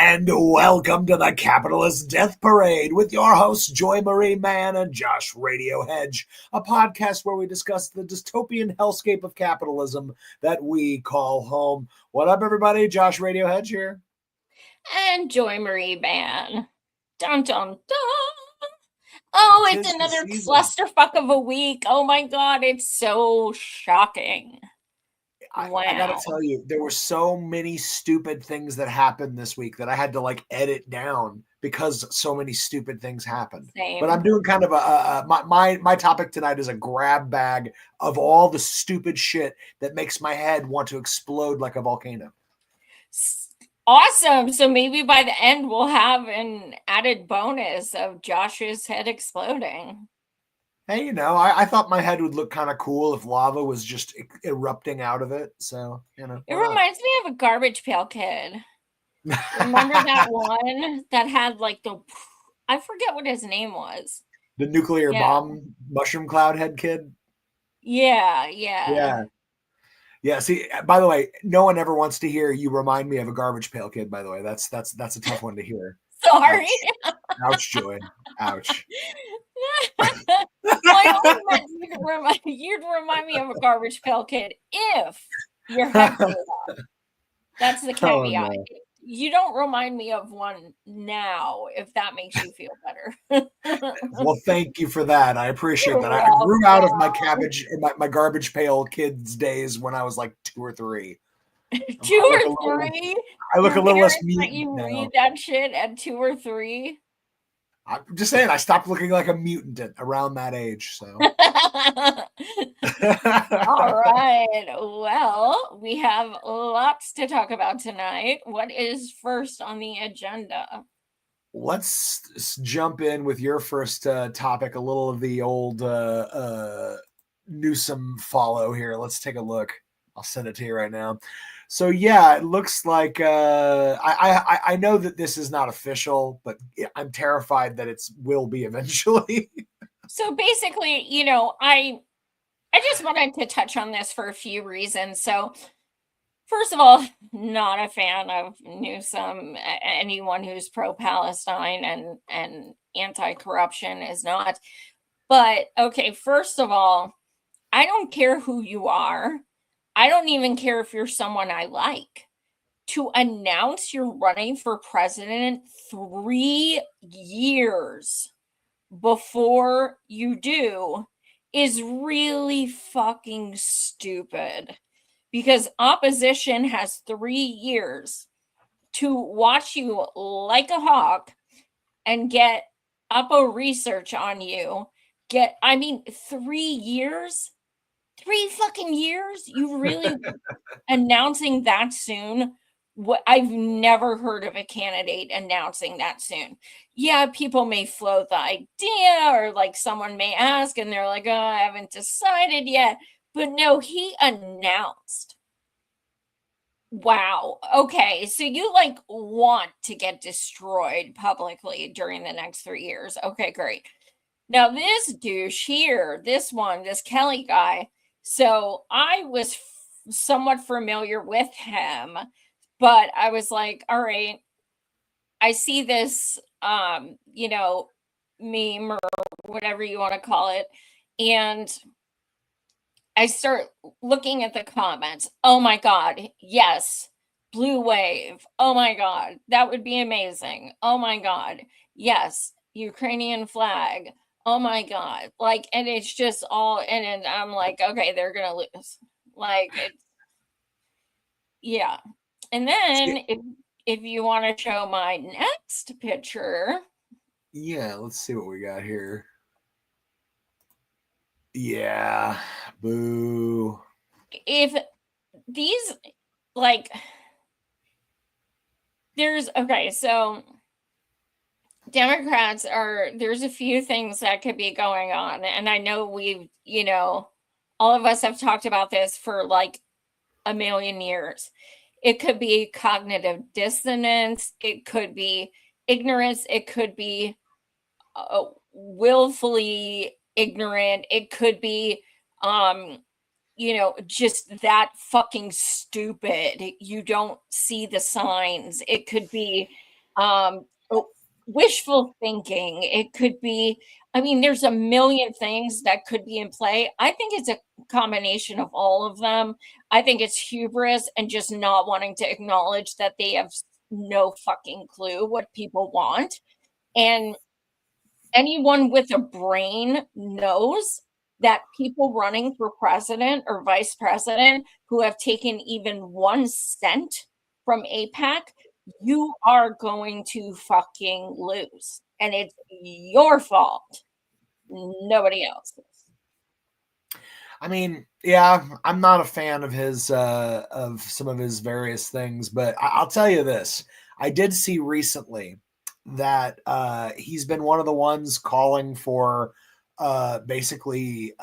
And welcome to the Capitalist Death Parade with your hosts, Joy Marie Mann and Josh Radio Hedge, a podcast where we discuss the dystopian hellscape of capitalism that we call home. What up, everybody? Josh Radio Hedge here. And Joy Marie Mann. Dun dun dun. Oh, it's another clusterfuck of a week. Oh my God, it's so shocking. Wow. I gotta tell you, there were so many stupid things that happened this week that I had to edit down because so many stupid things happened. Same. But I'm doing kind of my topic tonight is a grab bag of all the stupid shit that makes my head want to explode like a volcano. Awesome. So maybe by the end we'll have an added bonus of Josh's head exploding. Hey, I thought my head would look kind of cool if lava was just erupting out of it. So, It reminds me of a Garbage Pail Kid. Remember that one that had I forget what his name was. The nuclear bomb mushroom cloud head kid? Yeah. Yeah, see, by the way, no one ever wants to hear you remind me of a Garbage Pail Kid, by the way. That's a tough one to hear. Sorry. Ouch, Joy. Ouch. You'd remind me of a Garbage Pail Kid if your head blew up. That's the caveat. Oh, no. You don't remind me of one now, if that makes you feel better. Well, thank you for that. I appreciate that. I grew out of my Garbage Pail Kids days when I was 2 or 3. 2 or 3? I look a little less mutant you now. Read that shit at 2 or 3? I'm just saying, I stopped looking like a mutant around that age. So, all right. Well, we have lots to talk about tonight. What is first on the agenda? Let's jump in with your first topic. A little of the old Newsom follow here. Let's take a look. I'll send it to you right now. So yeah, it looks like I know that this is not official, but I'm terrified that it will be eventually. So basically, I just wanted to touch on this for a few reasons. So first of all, not a fan of Newsom. Anyone who's pro-Palestine and anti-corruption is not. But okay, first of all, I don't care who you are. I don't even care if you're someone I like. To announce you're running for president 3 years before you do is really fucking stupid. Because opposition has 3 years to watch you like a hawk and get Uppo research on you. 3 years? 3 fucking years? You really announcing that soon? I've never heard of a candidate announcing that soon. Yeah, people may float the idea or someone may ask and they're like, oh, I haven't decided yet. But no, he announced. Wow. Okay. So you want to get destroyed publicly during the next 3 years. Okay, great. Now this douche here, this Kelly guy, so I was somewhat familiar with him, but I was like, all right, I see this, meme or whatever you want to call it. And I start looking at the comments. Oh my God. Yes. Blue wave. Oh my God. That would be amazing. Oh my God. Yes. Ukrainian flag. Oh my God. And it's just all, and I'm like, okay, they're going to lose. Yeah. And then if you want to show my next picture. Yeah, let's see what we got here. Yeah. Boo. If these, so Democrats there's a few things that could be going on. And I know we've, all of us have talked about this for a million years. It could be cognitive dissonance. It could be ignorance. It could be willfully ignorant. It could be, just that fucking stupid. You don't see the signs. It could be um, wishful thinking. It could be, I mean, there's a million things that could be in play. I think it's a combination of all of them. I think it's hubris and just not wanting to acknowledge that they have no fucking clue what people want. And anyone with a brain knows that people running for president or vice president who have taken even 1 cent from APAC, you are going to fucking lose. And it's your fault, nobody else's. I mean, yeah, I'm not a fan of his of some of his various things, but I'll tell you this: I did see recently that he's been one of the ones calling for basically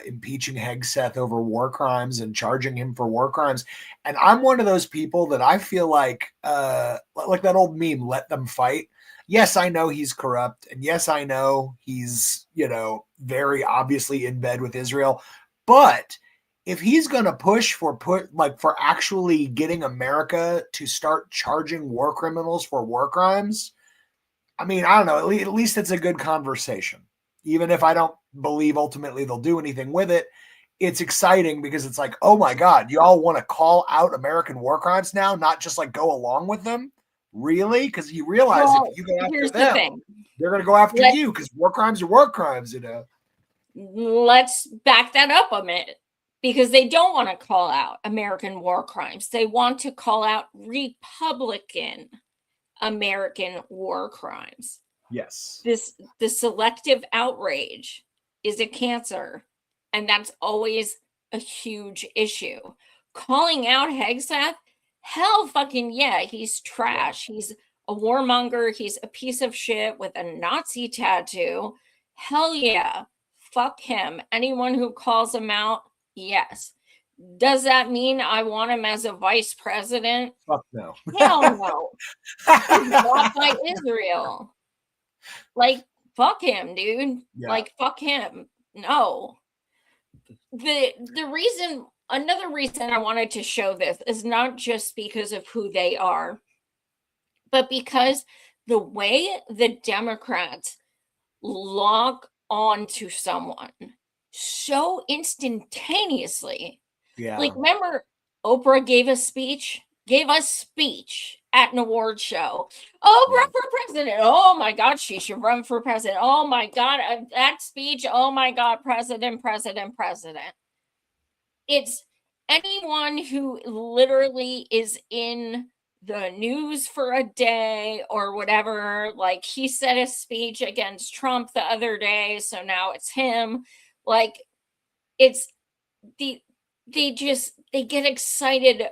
impeaching Hegseth over war crimes and charging him for war crimes. And I'm one of those people that I feel like that old meme, "Let them fight." Yes, I know he's corrupt, and yes, I know he's very obviously in bed with Israel. But if he's going to push for actually getting America to start charging war criminals for war crimes, I mean, I don't know. At least it's a good conversation. Even if I don't believe ultimately they'll do anything with it, it's exciting because it's like, oh my God, you all want to call out American war crimes now, not just like go along with them? Really? Because you realize if you go after them, they're going to go after you because war crimes are war crimes, Let's back that up a minute, because they don't want to call out American war crimes. They want to call out Republican American war crimes. Yes. The selective outrage is a cancer, and that's always a huge issue. Calling out Hegseth, hell fucking yeah, he's trash. He's a warmonger. He's a piece of shit with a Nazi tattoo. Hell yeah. Fuck him. Anyone who calls him out, yes. Does that mean I want him as a vice president? Fuck no. Hell no. He's bought by Israel. Like, fuck him, dude. Yeah. Like, fuck him. No. Another reason I wanted to show this is not just because of who they are, but because the way the Democrats log on to someone so instantaneously. Yeah. Like, remember Oprah gave us speech at an award show. Oprah for president. Oh my God, she should run for president. Oh my God, that speech. Oh my God, president. It's anyone who literally is in the news for a day or whatever. Like, he said a speech against Trump the other day, so now it's him. Like, it's they get excited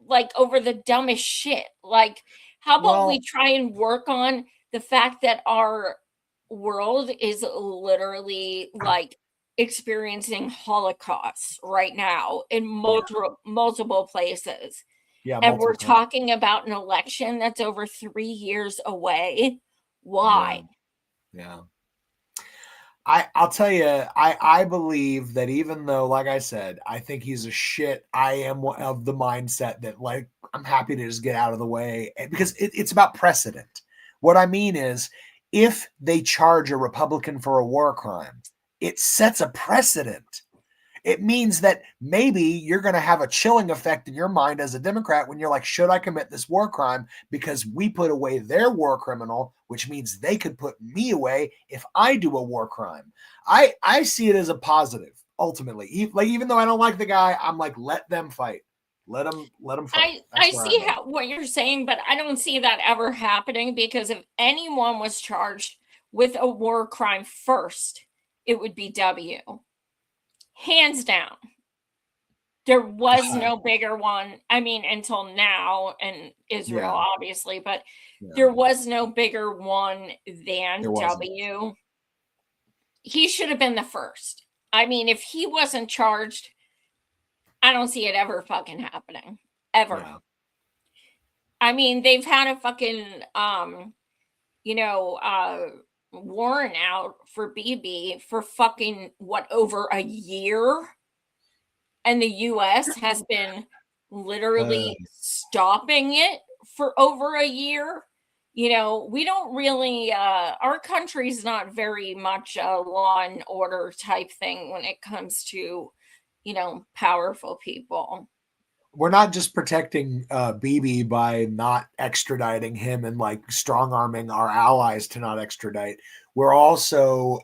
like over the dumbest shit. Like, how about we try and work on the fact that our world is literally like experiencing holocausts right now in multiple places. Yeah, and we're talking about an election that's over 3 years away. Why? Yeah. I'll tell you, I believe that even though, like I said, I think he's a shit, I am of the mindset that, like, I'm happy to just get out of the way because it's about precedent. What I mean is, if they charge a Republican for a war crime, it sets a precedent. It means that maybe you're going to have a chilling effect in your mind as a Democrat when you're like, should I commit this war crime? Because we put away their war criminal, which means they could put me away if I do a war crime. I see it as a positive, ultimately. Even though I don't like the guy, I'm like, let them fight. Let them fight. I see what you're saying, but I don't see that ever happening, because if anyone was charged with a war crime first, it would be W. Hands down. There was no bigger one. I mean, until now, and Israel, obviously, but there was no bigger one than W. He should have been the first. I mean, if he wasn't charged, I don't see it ever fucking happening. Ever. Yeah. I mean, they've had a fucking, warrant out for Bibi for fucking, over a year? And the US has been literally stopping it for over a year. we don't really, our country's not very much a law and order type thing when it comes to, powerful people. We're not just protecting Bibi by not extraditing him and like strong arming our allies to not extradite. We're also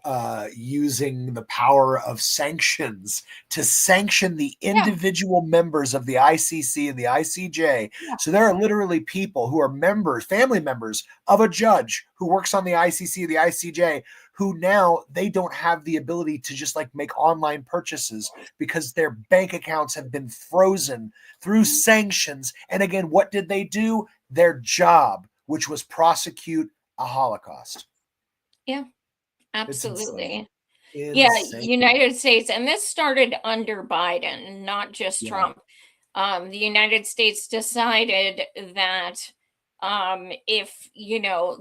using the power of sanctions to sanction the individual members of the ICC and the ICJ. Yeah. So there are literally people who are members, family members of a judge who works on the ICC or the ICJ, who now they don't have the ability to just like make online purchases because their bank accounts have been frozen through sanctions. And again, what did they do? Their job, which was prosecute a Holocaust. Yeah, absolutely. Insane. Yeah, United States, and this started under Biden, not just Trump. The United States decided that if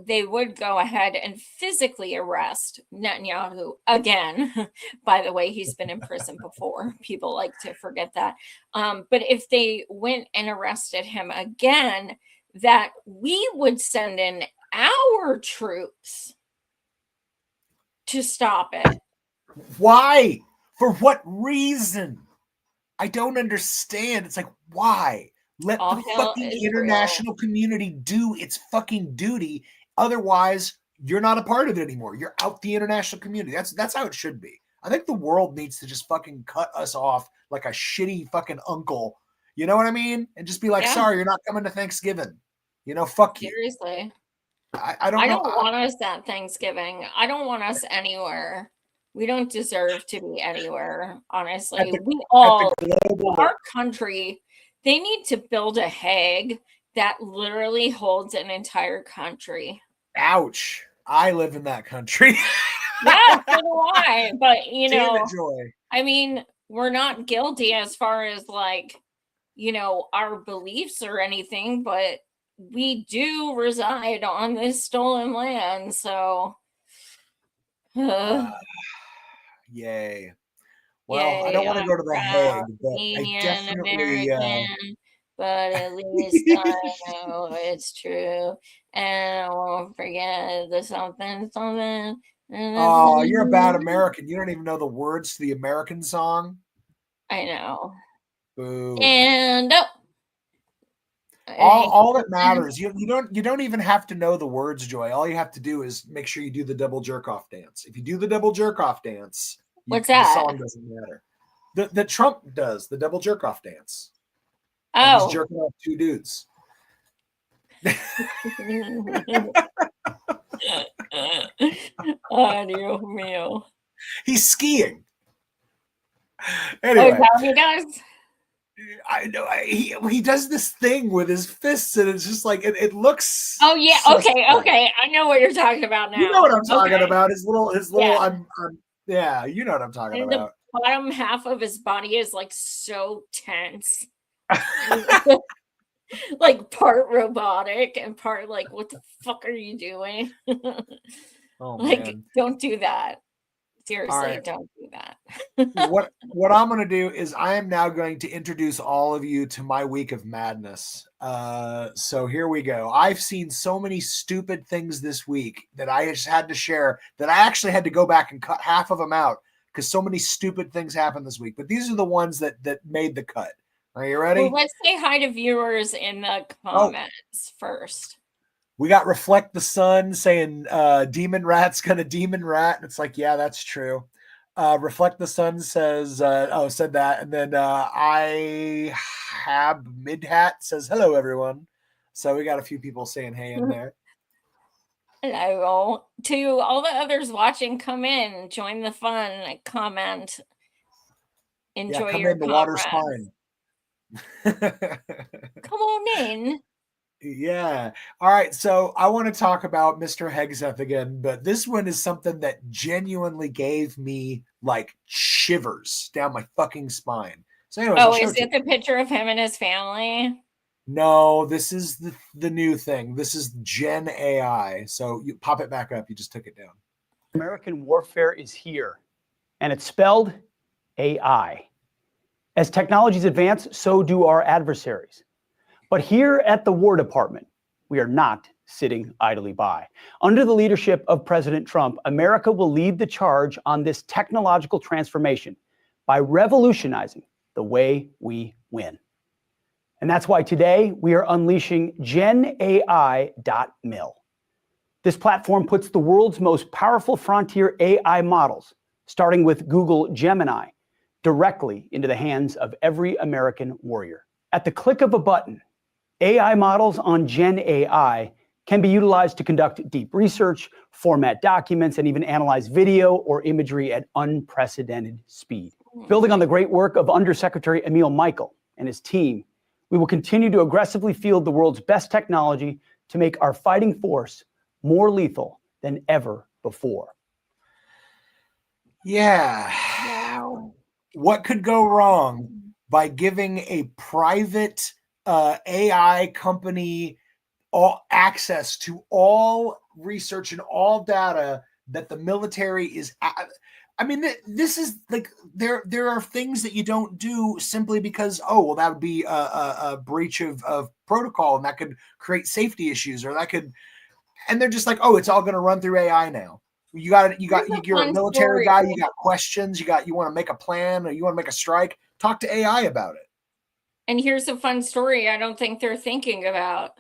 they would go ahead and physically arrest Netanyahu again. By the way, he's been in prison before. People like to forget that. But if they went and arrested him again, that we would send in our troops to stop it. Why? For what reason? I don't understand. It's like, why? Let the fucking international community do its fucking duty. Otherwise, you're not a part of it anymore. You're out the international community. That's how it should be. I think the world needs to just fucking cut us off like a shitty fucking uncle. You know what I mean? And just be like, sorry, you're not coming to Thanksgiving. Fuck you. Seriously. I don't know. Want us at Thanksgiving. I don't want us anywhere. We don't deserve to be anywhere, honestly. Our country, they need to build a Hague that literally holds an entire country. Ouch. I live in that country. Yeah, so do I. But, Joy. I mean, we're not guilty as far as like, our beliefs or anything, but we do reside on this stolen land. So, yay. Well, I don't want to go to the Hague, but I definitely. But at least I know it's true, and I won't forget the something. Oh, you're a bad American. You don't even know the words to the American song. I know. Boo. And all that matters, you don't even have to know the words, Joy. All you have to do is make sure you do the double jerk off dance. If you do the double jerk off dance, what's that? The song doesn't matter. The Trump does the double jerk off dance. Oh, he's jerking off two dudes. Oh, Dios mío. He's skiing. Anyway, how he does. I know he does this thing with his fists, and it's just like it looks. Oh yeah, okay. I know what you're talking about now. You know what I'm talking about? His little. Yeah. You know what I'm talking about. The bottom half of his body is like so tense. Like part robotic and part like, what the fuck are you doing? Man. Don't do that. Seriously, don't do that. What I'm going to do is I am now going to introduce all of you to my week of madness. So here we go. I've seen so many stupid things this week that I just had to share that I actually had to go back and cut half of them out because so many stupid things happened this week. But these are the ones that made the cut. Are you ready? Well, let's say hi to viewers in the comments first. We got Reflect the Sun saying Demon Rat's gonna demon rat. And it's like, yeah, that's true. Reflect the Sun says, said that. And then I have Midhat says, hello, everyone. So we got a few people saying hey in there. Hello. To all the others watching, come in, join the fun, comment, enjoy your in. The water's fine. Come on in. Yeah. All right. So I want to talk about Mr. Hegseth again, but this one is something that genuinely gave me like shivers down my fucking spine. So anyways, is it the picture of him and his family? No, this is the new thing. This is Gen AI. So you pop it back up. You just took it down. American warfare is here, and it's spelled AI. As technologies advance, so do our adversaries. But here at the War Department, we are not sitting idly by. Under the leadership of President Trump, America will lead the charge on this technological transformation by revolutionizing the way we win. And that's why today we are unleashing GenAI.mil. This platform puts the world's most powerful frontier AI models, starting with Google Gemini, directly into the hands of every American warrior. At the click of a button, AI models on GenAI can be utilized to conduct deep research, format documents, and even analyze video or imagery at unprecedented speed. Building on the great work of Undersecretary Emil Michael and his team, we will continue to aggressively field the world's best technology to make our fighting force more lethal than ever before. Yeah. Wow. What could go wrong by giving a private AI company all access to all research and all data that the military is? I mean, this is like there are things that you don't do simply because, oh, well, that would be a breach of protocol and that could create safety issues, or that could, and they're just like, oh, it's all going to run through AI now. You're a military guy. You got questions. You want to make a plan, or you want to make a strike. Talk to AI about it. And here's a fun story I don't think they're thinking about.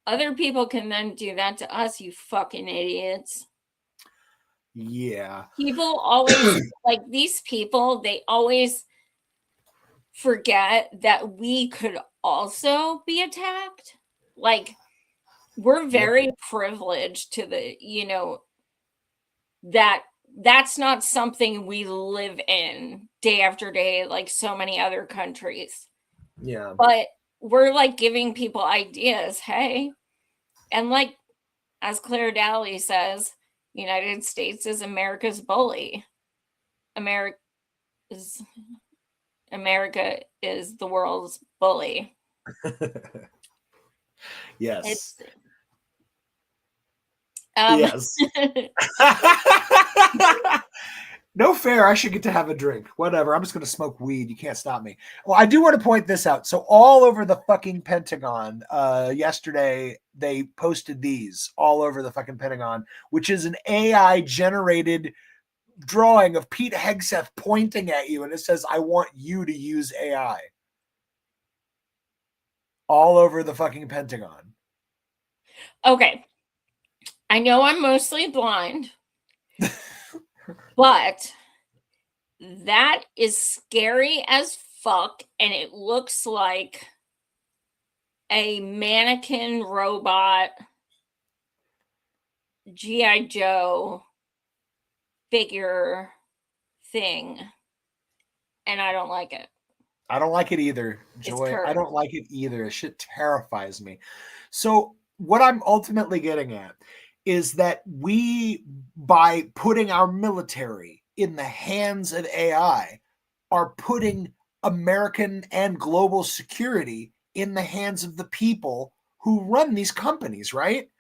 Other people can then do that to us, you fucking idiots. Yeah. People always, like these people, they always forget that we could also be attacked. Like, we're very privileged to the, that's not something we live in day after day like so many other countries. Yeah. But we're like giving people ideas, hey. And like as Claire Daly says, United States is America's bully. America is the world's bully. Yes. Yes. No fair. I should get to have a drink. Whatever. I'm just going to smoke weed. You can't stop me. Well, I do want to point this out. So all over the fucking Pentagon, yesterday, they posted these all over the fucking Pentagon, which is an AI generated drawing of Pete Hegseth pointing at you. And it says, I want you to use AI. All over the fucking Pentagon. Okay. I know I'm mostly blind. But that is scary as fuck, and it looks like a mannequin robot G.I. Joe figure thing, and I don't like it. I don't like it either, Joy. I don't like it either. Shit terrifies me. So what I'm ultimately getting at is that we, by putting our military in the hands of AI, are putting American and global security in the hands of the people who run these companies, right?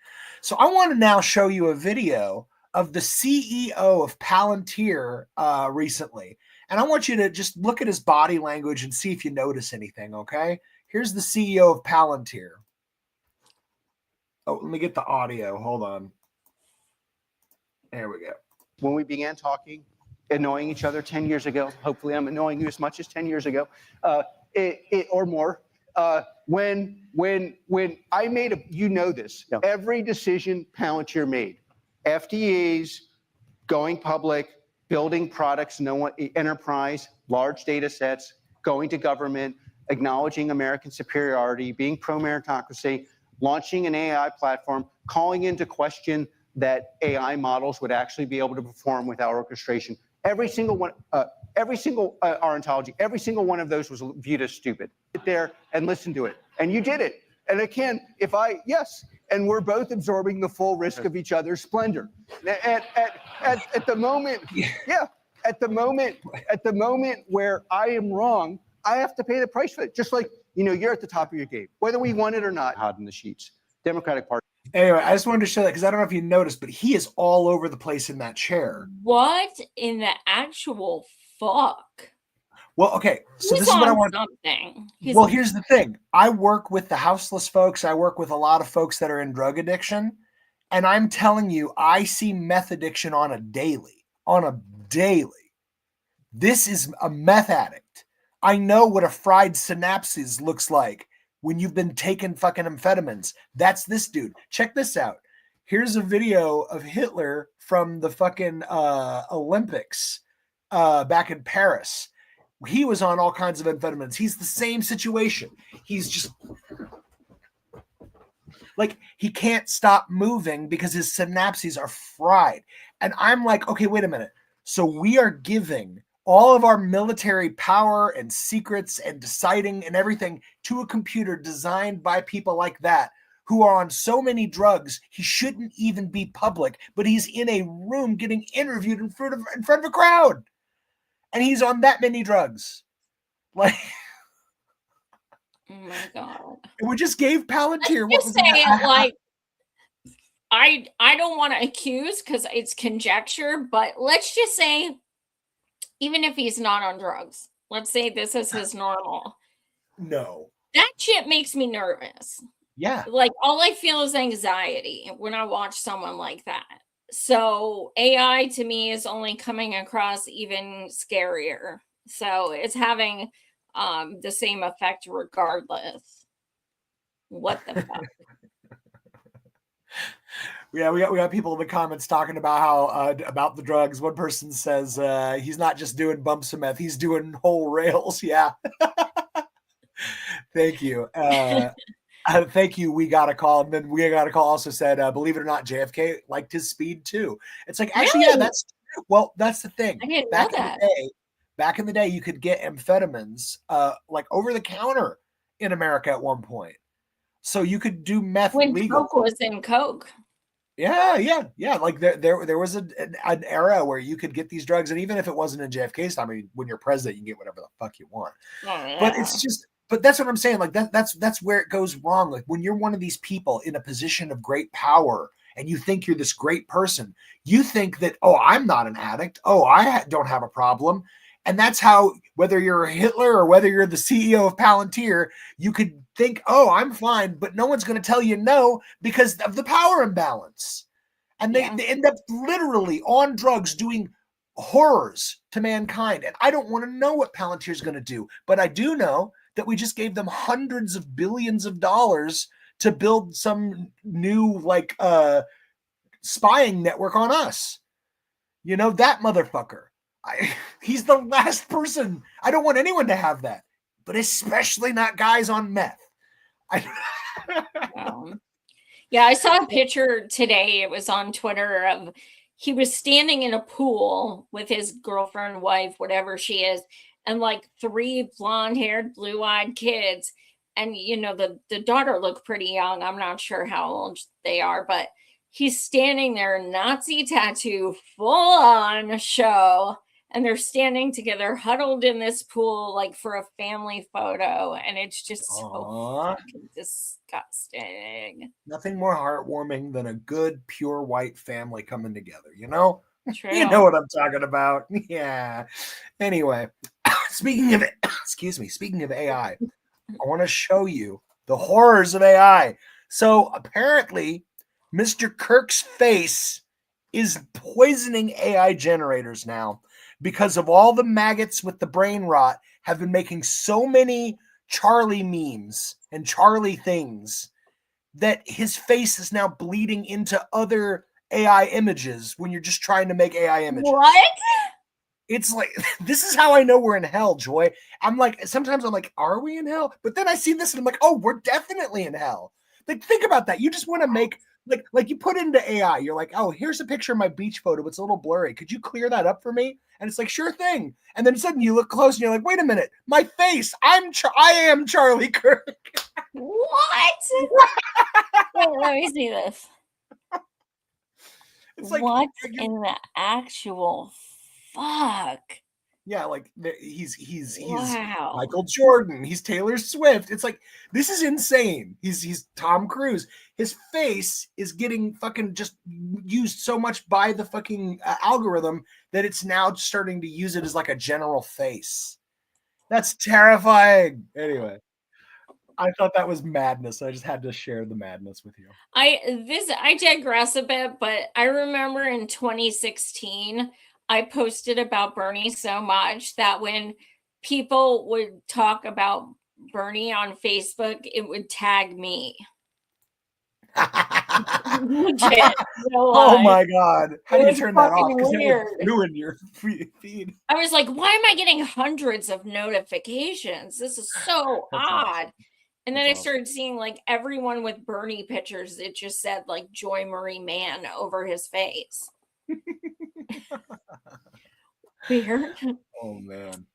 So I want to now show you a video of the CEO of Palantir recently. And I want you to just look at his body language and see if you notice anything, okay? Here's the CEO of Palantir. Oh, let me get the audio. Hold on. There we go. When we began talking, annoying each other 10 years ago, hopefully I'm annoying you as much as 10 years ago, or more. When I made this, every decision Palantir made, FDAs, going public, building products, enterprise, large data sets, going to government, acknowledging American superiority, being pro-meritocracy, launching an AI platform, calling into question that AI models would actually be able to perform without orchestration. Every single one, our ontology, every single one of those was viewed as stupid. Sit there and listen to it. And you did it. And again, and we're both absorbing the full risk of each other's splendor. At the moment, at the moment where I am wrong, I have to pay the price for it. Just like, you're at the top of your game, whether we want it or not. Hot in the sheets. Democratic Party. Anyway, I just wanted to show that because I don't know if you noticed, but he is all over the place in that chair. What in the actual fuck? Well, okay. So He's this is what I on want. something. Well, here's the thing. I work with the houseless folks. I work with a lot of folks that are in drug addiction. And I'm telling you, I see meth addiction on a daily. This is a meth addict. I know what a fried synapses looks like when you've been taking fucking amphetamines. That's this dude. Check this out. Here's a video of Hitler from the fucking Olympics back in Paris. He was on all kinds of amphetamines. He's the same situation. He's just like, he can't stop moving because his synapses are fried. And I'm like, okay, wait a minute. So we are giving all of our military power and secrets and deciding and everything to a computer designed by people like that who are on so many drugs he shouldn't even be public, but he's in a room getting interviewed in front of a crowd, and he's on that many drugs. Like, oh my god! We just gave Palantir. Let's just say it like. I don't want to accuse because it's conjecture, but let's just say, even if he's not on drugs, let's say this is his normal. No. That shit makes me nervous. Yeah. Like, all I feel is anxiety when I watch someone like that. So AI to me is only coming across even scarier. So it's having the same effect regardless. What the fuck? Yeah, we got people in the comments talking about how about the drugs. One person says he's not just doing bumps of meth, he's doing whole rails. Yeah. Thank you. Thank you. We got a call. And then we got a call also said, believe it or not, JFK liked his speed too. It's like, actually, Really? yeah, that's well, that's the thing. I didn't know that. Back in the day, you could get amphetamines like over the counter in America at one point. So you could do meth when legal. Coke was in Coke. Yeah. Like there was an era where you could get these drugs, and even if it wasn't in JFK's time, I mean, when you're president, you can get whatever the fuck you want. Oh, yeah. But it's just, but that's what I'm saying. Like that's where it goes wrong. Like when you're one of these people in a position of great power, and you think you're this great person, you think that, oh, I'm not an addict. Oh, I don't have a problem. And that's how, whether you're Hitler or whether you're the CEO of Palantir, you could think, oh, I'm fine, but no one's going to tell you no because of the power imbalance. And they end up literally on drugs doing horrors to mankind. And I don't want to know what Palantir is going to do, but I do know that we just gave them hundreds of billions of dollars to build some new like spying network on us. You know, that motherfucker. He's the last person. I don't want anyone to have that, but especially not guys on meth. Yeah, I saw a picture today. It was on Twitter of he was standing in a pool with his girlfriend, wife, whatever she is, and like 3 blonde-haired, blue-eyed kids. And you know, the daughter looked pretty young. I'm not sure how old they are, but he's standing there, Nazi tattoo, full on show. And they're standing together, huddled in this pool, like for a family photo. And it's just so fucking disgusting. Nothing more heartwarming than a good, pure white family coming together, you know? True. You know what I'm talking about. Yeah. Anyway, speaking of AI, I want to show you the horrors of AI. So apparently, Mr. Kirk's face is poisoning AI generators now, because of all the maggots with the brain rot have been making so many Charlie memes and Charlie things that his face is now bleeding into other AI images when you're just trying to make AI images. What? It's like, this is how I know we're in hell, Joy. I'm like, sometimes I'm like, are we in hell? But then I see this and I'm like, oh, we're definitely in hell. Like, think about that. You just want to make, like you put into AI, you're like, oh, here's a picture of my beach photo. It's a little blurry. Could you clear that up for me? And it's like, sure thing. And then suddenly you look close and you're like, wait a minute, my face. I am Charlie Kirk. What? Wait, let me see this. It's like, what in the actual fuck? Yeah, like he's wow. Michael Jordan. He's Taylor Swift. It's like, this is insane. He's Tom Cruise. His face is getting fucking just used so much by the fucking algorithm that it's now starting to use it as like a general face. That's terrifying. Anyway, I thought that was madness. I just had to share the madness with you. I digress a bit, but I remember in 2016 I posted about Bernie so much that when people would talk about Bernie on Facebook, it would tag me. Legit, no Oh lie. my God. How It do you was turn that off? fucking Because it would weird. ruin your feed. I was like, why am I getting hundreds of notifications? This is so That's odd. awesome. And then That's I started seeing like everyone with Bernie pictures, it just said like Joy Marie Man over his face. Weird. Oh man.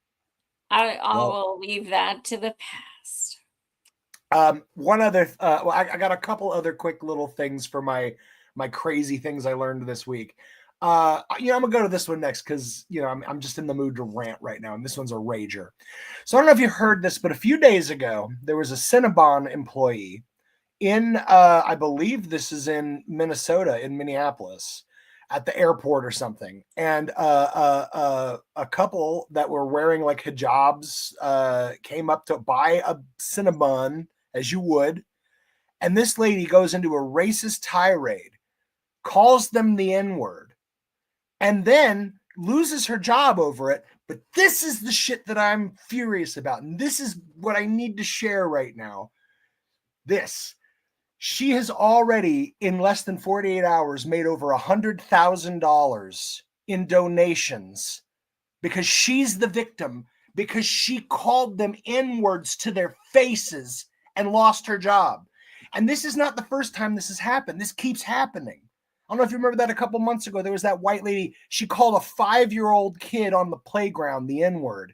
I Well, will leave that to the past. one other well, I got a couple other quick little things for my crazy things I learned this week. I'm gonna go to this one next because I'm just in the mood to rant right now, and this one's a rager. So I don't know if you heard this, but a few days ago there was a Cinnabon employee in I believe this is in Minnesota, in Minneapolis, at the airport or something, and a couple that were wearing like hijabs came up to buy a Cinnabon, as you would, and this lady goes into a racist tirade, calls them the N-word, and then loses her job over it. But this is the shit that I'm furious about, and this is what I need to share right now. She has already, in less than 48 hours, made over $100,000 in donations because she's the victim, because she called them N-words to their faces and lost her job. And this is not the first time this has happened. This keeps happening. I don't know if you remember that a couple months ago. There was that white lady. She called a 5-year-old kid on the playground the N-word,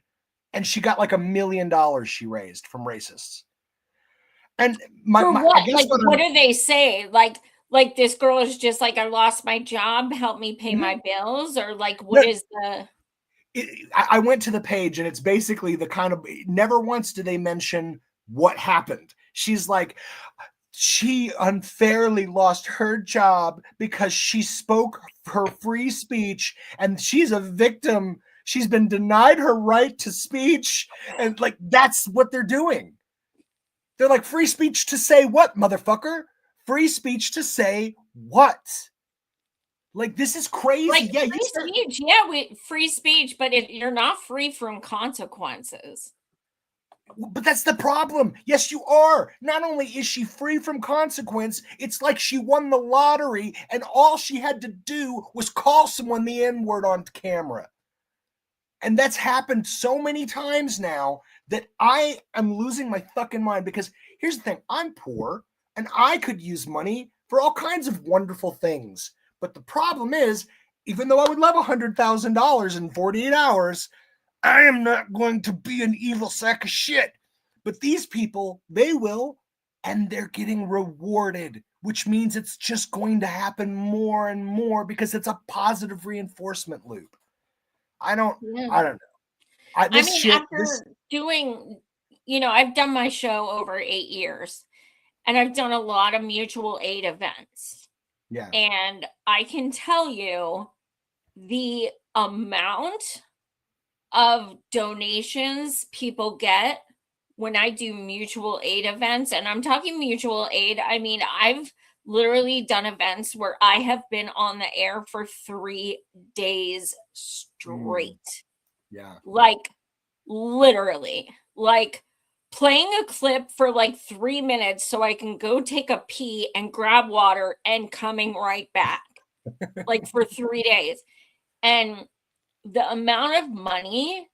and she got like $1 million she raised from racists. And For what? I guess Like, what do they say? Like this girl is just like, I lost my job, help me pay my bills, or like, what is the? I went to the page, and it's basically the kind of, never once do they mention what happened. She's like, she unfairly lost her job because she spoke her free speech, and she's a victim. She's been denied her right to speech, and like that's what they're doing. They're like, free speech to say what, motherfucker? Free speech to say what? Like, this is crazy. Like Yeah, free speech, yeah, free speech, but you're not free from consequences. But that's the problem. Yes, you are. Not only is she free from consequence, it's like she won the lottery and all she had to do was call someone the N-word on camera. And that's happened so many times now that I am losing my fucking mind, because here's the thing. I'm poor and I could use money for all kinds of wonderful things. But the problem is, even though I would love $100,000 in 48 hours, I am not going to be an evil sack of shit. But these people, they will, and they're getting rewarded, which means it's just going to happen more and more because it's a positive reinforcement loop. I don't know. After doing, I've done my show over 8 years, and I've done a lot of mutual aid events. Yeah. And I can tell you the amount of donations people get when I do mutual aid events, and I'm talking mutual aid, I mean, I've literally done events where I have been on the air for 3 days straight. Yeah. Like, literally, like playing a clip for like 3 minutes so I can go take a pee and grab water and coming right back, like for 3 days. And the amount of money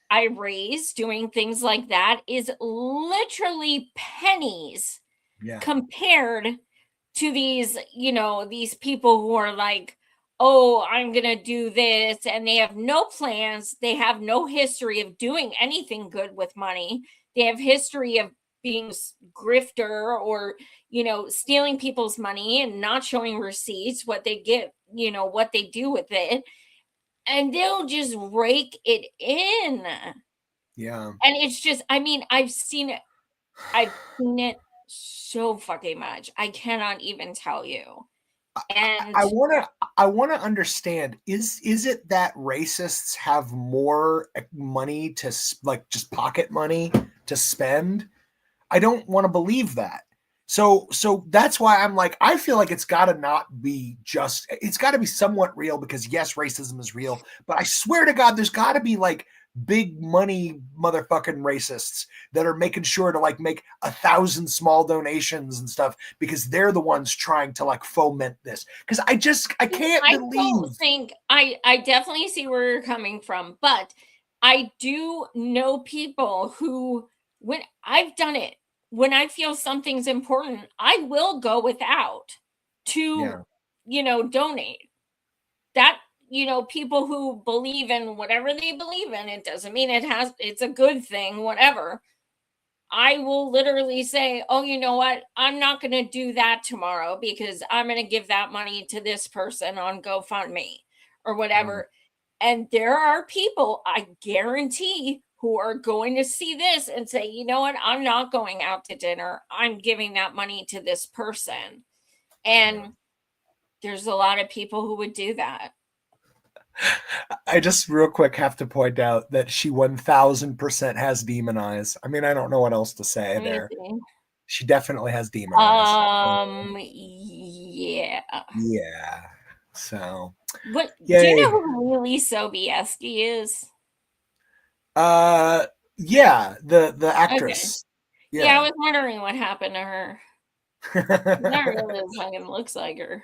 I raise doing things like that is literally pennies compared to these, these people who are like, oh, I'm going to do this. And they have no plans. They have no history of doing anything good with money. They have history of being grifter or, stealing people's money and not showing receipts, what they get, what they do with it. And they'll just rake it in. Yeah. And it's just, I mean, I've seen it so fucking much. I cannot even tell you. And I want to understand, is it that racists have more money to like just pocket money to spend? I don't want to believe that. So that's why I'm like, I feel like it's got to not be just, it's got to be somewhat real, because yes, racism is real, but I swear to God, there's got to be like big money motherfucking racists that are making sure to like make 1,000 small donations and stuff, because they're the ones trying to like foment this. Because I can't don't believe. think I definitely see where you're coming from, but I do know people who, when I've done it, when I feel something's important, I will go without to, donate. That, people who believe in whatever they believe in, it doesn't mean it's a good thing, whatever. I will literally say, oh, you know what? I'm not going to do that tomorrow because I'm going to give that money to this person on GoFundMe or whatever. And there are people, I guarantee, who are going to see this and say, you know what? I'm not going out to dinner. I'm giving that money to this person. And there's a lot of people who would do that. I just real quick have to point out that she 1,000% has demon eyes. I mean, I don't know what else to say there. She definitely has demon eyes. Yeah. Yeah. So. But yay. do you know who Lily Sobieski is? Yeah, the actress. Okay. Yeah, I was wondering what happened to her. Not really fucking looks like her.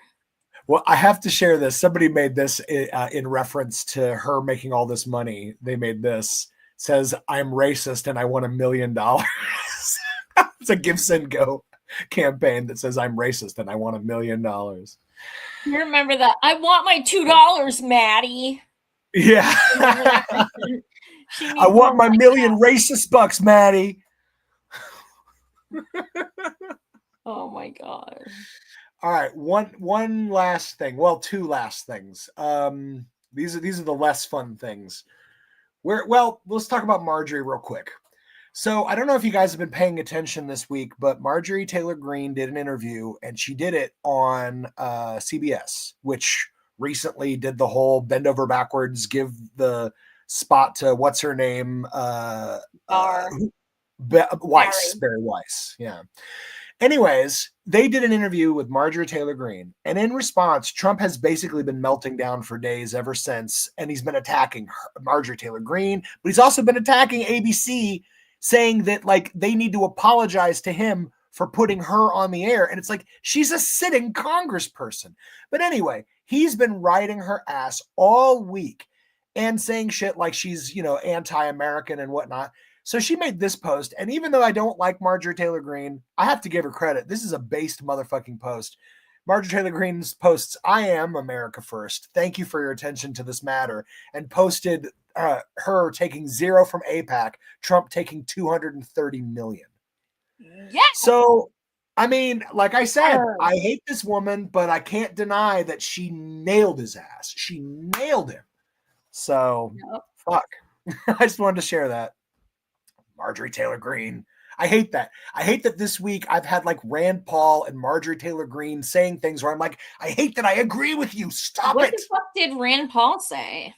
Well, I have to share this. Somebody made this in reference to her making all this money. They made this. Says, I'm racist and I want $1 million. It's a Give, Send, Go campaign that says, I'm racist and I want $1 million. You remember that? I want my $2, Maddie. Yeah. I want my million racist bucks, Maddie. Oh my God. All right, one last thing. Well, two last things. These are the less fun things. Let's talk about Marjorie real quick. So I don't know if you guys have been paying attention this week, but Marjorie Taylor Greene did an interview, and she did it on CBS, which recently did the whole bend over backwards, give the spot to what's her name, Barry Weiss. Yeah. Anyways, they did an interview with Marjorie Taylor Greene, and in response, Trump has basically been melting down for days ever since, and he's been attacking Marjorie Taylor Greene, but he's also been attacking ABC, saying that like they need to apologize to him for putting her on the air, and it's like she's a sitting congressperson. But anyway, he's been riding her ass all week and saying shit like she's, anti-American and whatnot. So she made this post, and even though I don't like Marjorie Taylor Greene, I have to give her credit. This is a based motherfucking post. Marjorie Taylor Greene's posts, I am America first. Thank you for your attention to this matter, and posted her taking 0 from AIPAC, Trump taking 230 million. Yeah. So, I mean, like I said, I hate this woman, but I can't deny that she nailed his ass. She nailed him. So, fuck. I just wanted to share that. Marjorie Taylor Greene. I hate that. I hate that this week I've had like Rand Paul and Marjorie Taylor Greene saying things where I'm like, I hate that I agree with you. Stop it. What the fuck did Rand Paul say?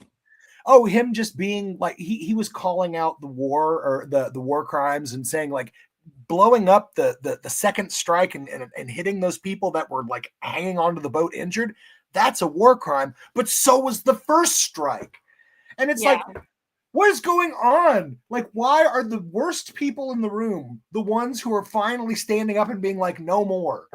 Oh, him just being like, he was calling out the war or the war crimes and saying like blowing up the second strike and hitting those people that were like hanging onto the boat injured. That's a war crime. But so was the first strike. And it's like, what is going on? Like, why are the worst people in the room the ones who are finally standing up and being like, no more?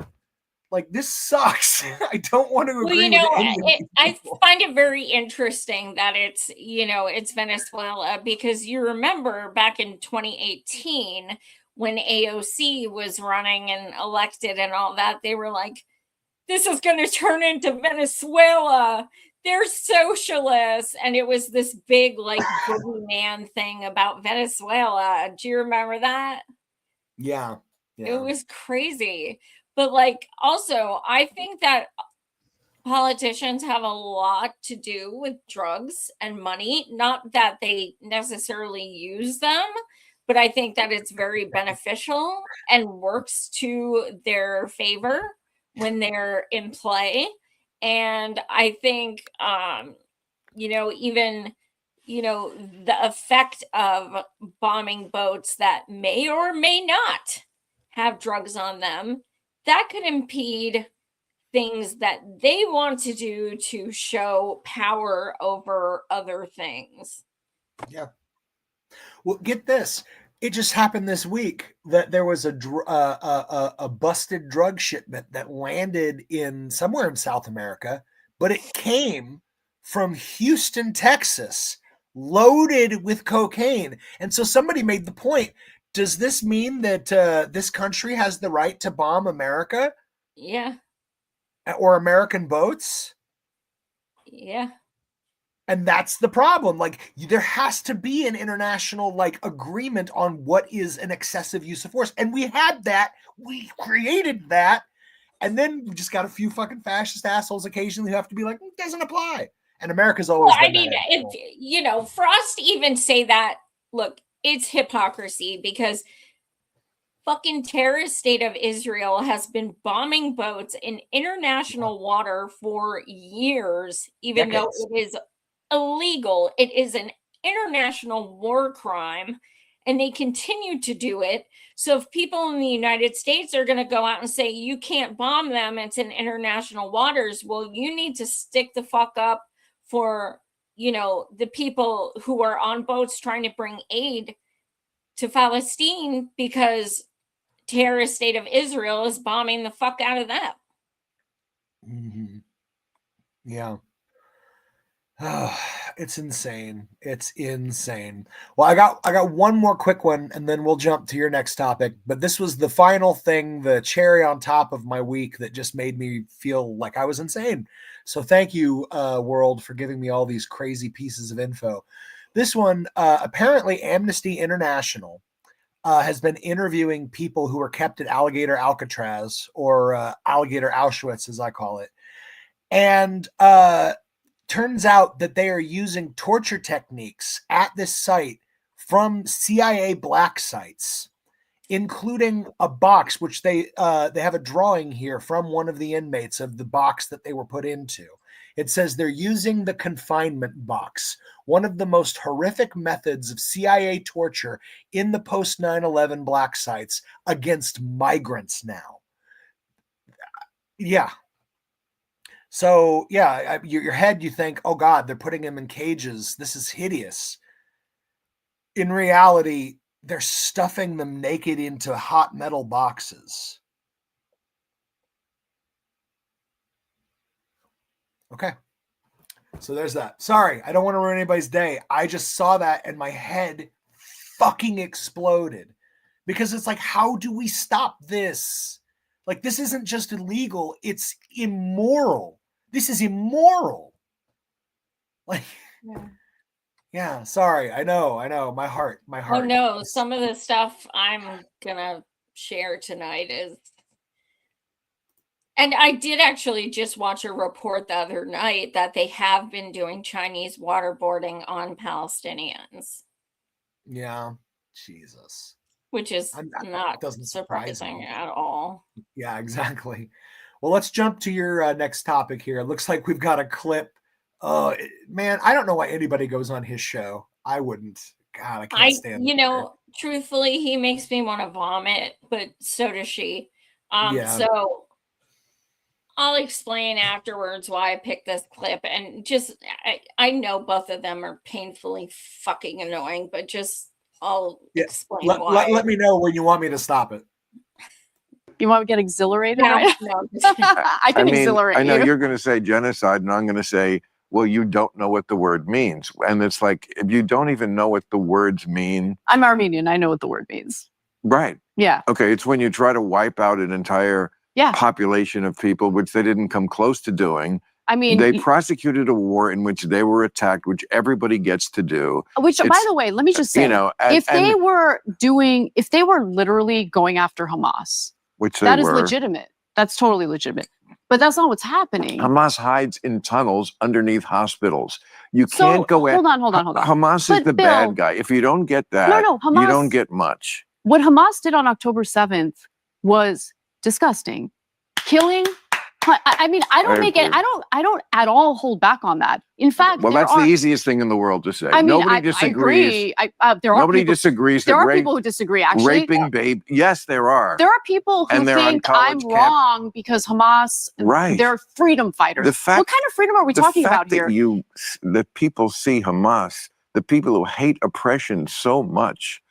Like, this sucks. I don't want to agree with any I find it very interesting that it's Venezuela, because you remember back in 2018 when AOC was running and elected and all that, they were like, this is going to turn into Venezuela. They're socialists. And it was this big, like, boogeyman thing about Venezuela. Do you remember that? Yeah. It was crazy. But, like, also, I think that politicians have a lot to do with drugs and money. Not that they necessarily use them, but I think that it's very beneficial and works to their favor when they're in play. And I think, even, the effect of bombing boats that may or may not have drugs on them, that could impede things that they want to do to show power over other things. Yeah. Well, get this. It just happened this week that there was a busted drug shipment that landed in somewhere in South America, but it came from Houston, Texas, loaded with cocaine. And so somebody made the point, does this mean that this country has the right to bomb America Yeah. or American boats? Yeah. And that's the problem. Like, there has to be an international agreement on what is an excessive use of force. And we had that. We created that. And then we just got a few fucking fascist assholes occasionally who have to be like, it doesn't apply. And America's always been that asshole. For us to even say that, look, it's hypocrisy, because fucking terrorist state of Israel has been bombing boats in international water for years, even Decades. though it is illegal. It is an international war crime, and they continue to do it. So if people in the United States are going to go out and say you can't bomb them, it's in international waters, well, you need to stick the fuck up for the people who are on boats trying to bring aid to Palestine, because terrorist state of Israel is bombing the fuck out of them. Mm-hmm. Yeah. Oh, it's insane. It's insane. Well, I got one more quick one, and then we'll jump to your next topic. But this was the final thing, the cherry on top of my week that just made me feel like I was insane. So thank you, world, for giving me all these crazy pieces of info. This one, apparently Amnesty International has been interviewing people who were kept at Alligator Alcatraz, or Alligator Auschwitz, as I call it. And turns out that they are using torture techniques at this site from CIA black sites, including a box, which they have a drawing here from one of the inmates of the box that they were put into. It says they're using the confinement box, one of the most horrific methods of CIA torture in the post 9/11 black sites, against migrants now. Yeah. So, yeah, your head, you think, oh, God, they're putting him in cages. This is hideous. In reality, they're stuffing them naked into hot metal boxes. Okay. So there's that. Sorry, I don't want to ruin anybody's day. I just saw that and my head fucking exploded. Because it's like, how do we stop this? Like, this isn't just illegal, it's immoral. This is immoral. Like, yeah, sorry. I know. My heart. Oh no, some of the stuff I'm gonna share tonight is, and I did actually just watch a report the other night that they have been doing Chinese waterboarding on Palestinians. Yeah, Jesus. Which is not doesn't surprising at all. Yeah, exactly. Well, let's jump to your next topic here. It looks like we've got a clip. Man, I don't know why anybody goes on his show. I wouldn't. God, I can't stand it. Truthfully, he makes me want to vomit, but so does she. Yeah. So I'll explain afterwards why I picked this clip, and just I know both of them are painfully fucking annoying, but just I'll explain why. Let me know when you want me to stop it. You want to get exhilarated? No, right? no. I can exhilarate I know you. you're going to say genocide, and I'm going to say, well, you don't know what the word means. And it's like, if you don't even know what the words mean. I'm Armenian. I know what the word means. Right. Yeah. Okay. It's when you try to wipe out an entire population of people, which they didn't come close to doing. I mean, they prosecuted a war in which they were attacked, which everybody gets to do. Which, by the way, let me just say, if they were literally going after Hamas, which that is legitimate. That's totally legitimate. But that's not what's happening. Hamas hides in tunnels underneath hospitals. You can't go in. Hold on. Hamas is the bad guy. If you don't get that, Hamas, you don't get much. What Hamas did on October 7th was disgusting. Killing I mean, I don't make it. I don't at all hold back on that. In fact, well, that's the easiest thing in the world to say. I mean, Nobody disagrees. I agree. Nobody disagrees. There are people who disagree. Actually, raping babe. Yes, there are. There are people who think I'm wrong because Hamas. Right. They're freedom fighters. What kind of freedom are we talking about here? The people see Hamas. The people who hate oppression so much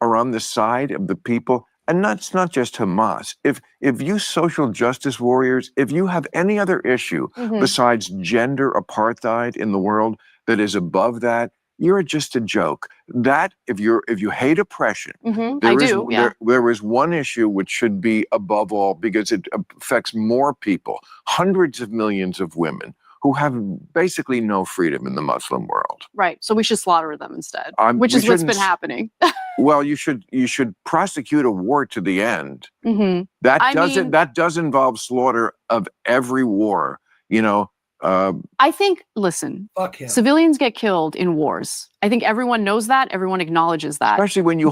are on the side of the people. And that's not just Hamas. If you social justice warriors, if you have any other issue besides gender apartheid in the world that is above that, you're just a joke. That if you hate oppression, there is one issue which should be above all because it affects more people, hundreds of millions of women who have basically no freedom in the Muslim world. Right. So we should slaughter them instead, which is what's been happening. Well, you should prosecute a war to the end. That does involve slaughter of every war. You know. I think. Listen, civilians get killed in wars. I think everyone knows that. Everyone acknowledges that. Especially when you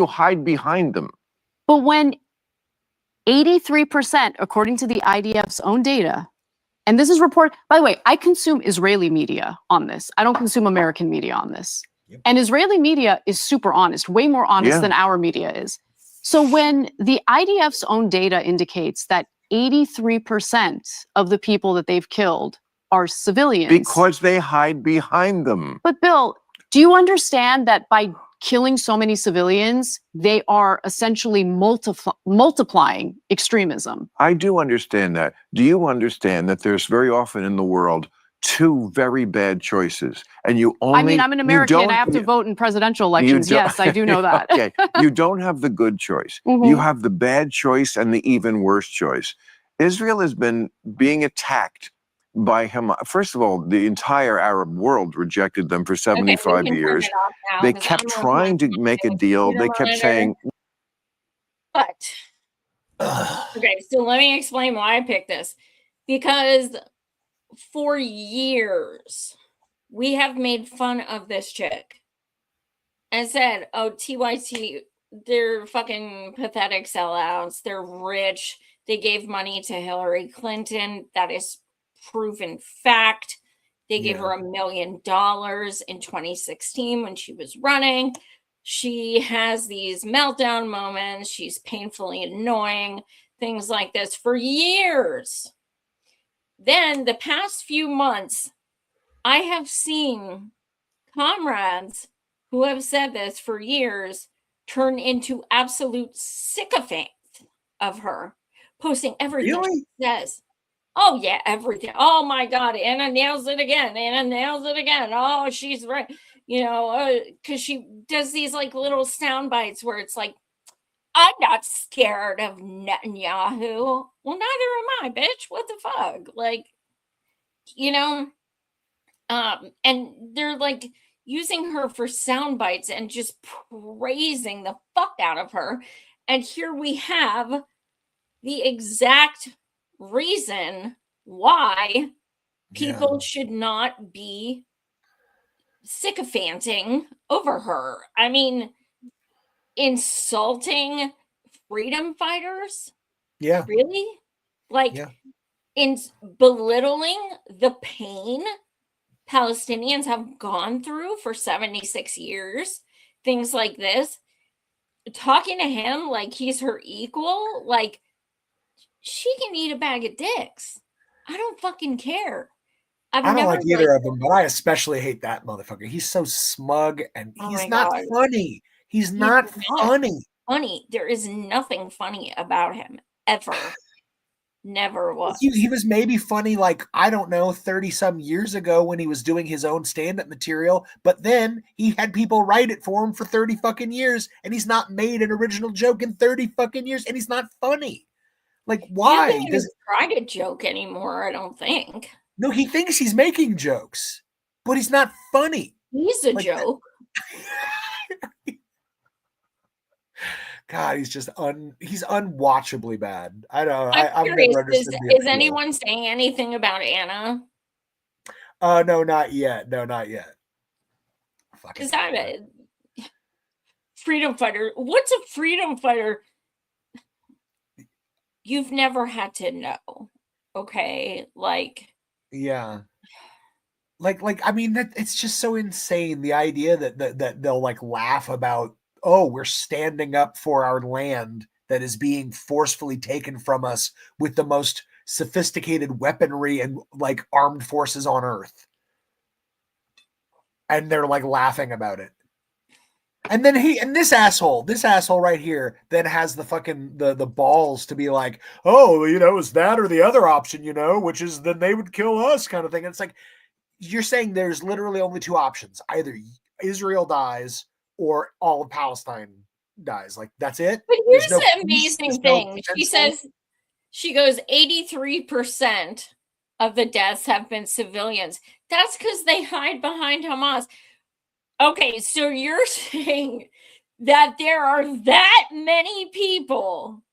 hide behind them. But when 83%, according to the IDF's own data. And this is reported, by the way, I consume Israeli media on this. I don't consume American media on this. Yep. And Israeli media is super honest, way more honest than our media is. So when the IDF's own data indicates that 83% of the people that they've killed are civilians. Because they hide behind them. But Bill, do you understand that by killing so many civilians, they are essentially multiplying extremism? I do understand that. Do you understand that there's very often in the world two very bad choices, and you only— I mean, I'm an American. I have to vote in presidential elections. Yes, I do know that. Okay, you don't have the good choice. You have the bad choice and the even worse choice. Israel has been being attacked by Hamas. First of all, the entire Arab world rejected them for 75 years. They kept trying to make a deal. They kept saying— But, okay, so let me explain why I picked this. Because for years, we have made fun of this chick and said, oh, TYT, they're fucking pathetic sellouts. They're rich. They gave money to Hillary Clinton. That is proven fact. They gave her $1 million in 2016 when she was running. She has these meltdown moments. She's painfully annoying, things like this for years. Then the past few months, I have seen comrades who have said this for years turn into absolute sycophants of her, posting everything she says. Oh, yeah, everything. Oh, my God. Anna nails it again. Anna nails it again. Oh, she's right. You know, because she does these like little sound bites where it's like, I'm not scared of Netanyahu. Well, neither am I, bitch. What the fuck? Like, you know, and they're like using her for sound bites and just praising the fuck out of her. And here we have the exact reason why people should not be sycophanting over her. I mean, insulting freedom fighters? Yeah. Really? Like, in belittling the pain Palestinians have gone through for 76 years, things like this, talking to him like he's her equal, like, she can eat a bag of dicks. I don't fucking care. I don't like either of them, but I especially hate that motherfucker. He's so smug and he's not funny. He's not funny. There is nothing funny about him ever. Never was. He was maybe funny, like, I don't know, 30 some years ago when he was doing his own stand-up material, but then he had people write it for him for 30 fucking years, and he's not made an original joke in 30 fucking years, and he's not funny. Like, why? He doesn't try to joke anymore, I don't think. No, he thinks he's making jokes, but he's not funny. He's a joke. God, he's just he's unwatchably bad. I don't know. I'm curious, is anyone saying anything about Anna? No, not yet. No, not yet. Because I'm a freedom fighter. What's a freedom fighter? you've never had to know. Okay, like, yeah. Like I mean, that it's just so insane, the idea that they'll like laugh about, oh, we're standing up for our land that is being forcefully taken from us with the most sophisticated weaponry and like armed forces on earth. And they're like laughing about it. And then this asshole right here then has the fucking the balls to be like, oh, you know, it's that or the other option, you know, which is then they would kill us kind of thing. And it's like, you're saying there's literally only two options: either Israel dies or all of Palestine dies. Like, that's it. But There's here's no the peace, there's amazing no thing. She potential. says, she goes, 83% of the deaths have been civilians. That's because they hide behind Hamas. Okay, so you're saying that there are that many people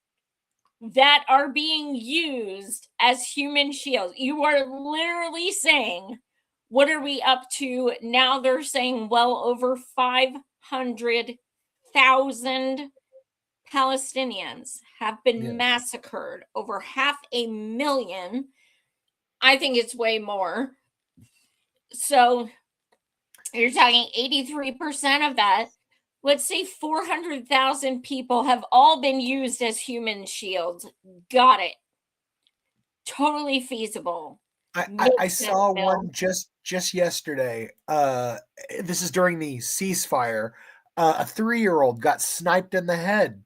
that are being used as human shields. You are literally saying, what are we up to now? They're saying well over 500,000 Palestinians have been massacred, over 500,000. I think it's way more. So you're talking 83% of that. Let's say 400,000 people have all been used as human shields. Got it. Totally feasible. I saw one just yesterday. This is during the ceasefire. A 3-year-old got sniped in the head,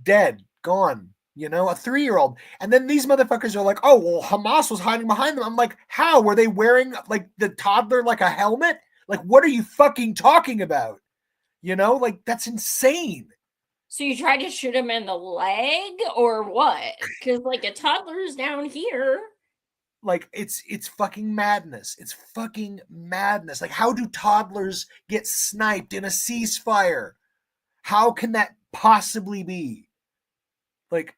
dead, gone. You know, a 3-year-old. And then these motherfuckers are like, oh, well, Hamas was hiding behind them. I'm like, how? Were they wearing like the toddler like a helmet? Like, what are you fucking talking about? You know, like, that's insane. So you tried to shoot him in the leg or what? Because like a toddler's down here. Like, it's fucking madness. It's fucking madness. Like, how do toddlers get sniped in a ceasefire? How can that possibly be? Like,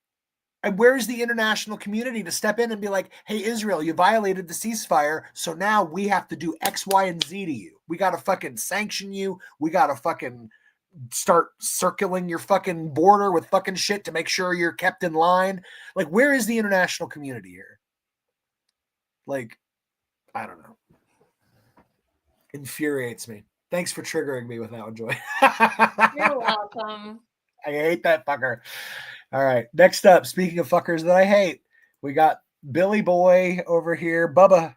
and where's the international community to step in and be like, hey, Israel, you violated the ceasefire, so now we have to do X, Y, and Z to you. We got to fucking sanction you. We got to fucking start circling your fucking border with fucking shit to make sure you're kept in line. Like, where is the international community here? Like, I don't know. Infuriates me. Thanks for triggering me with that one, Joy. You're welcome. I hate that fucker. All right. Next up, speaking of fuckers that I hate, we got Billy Boy over here. Bubba.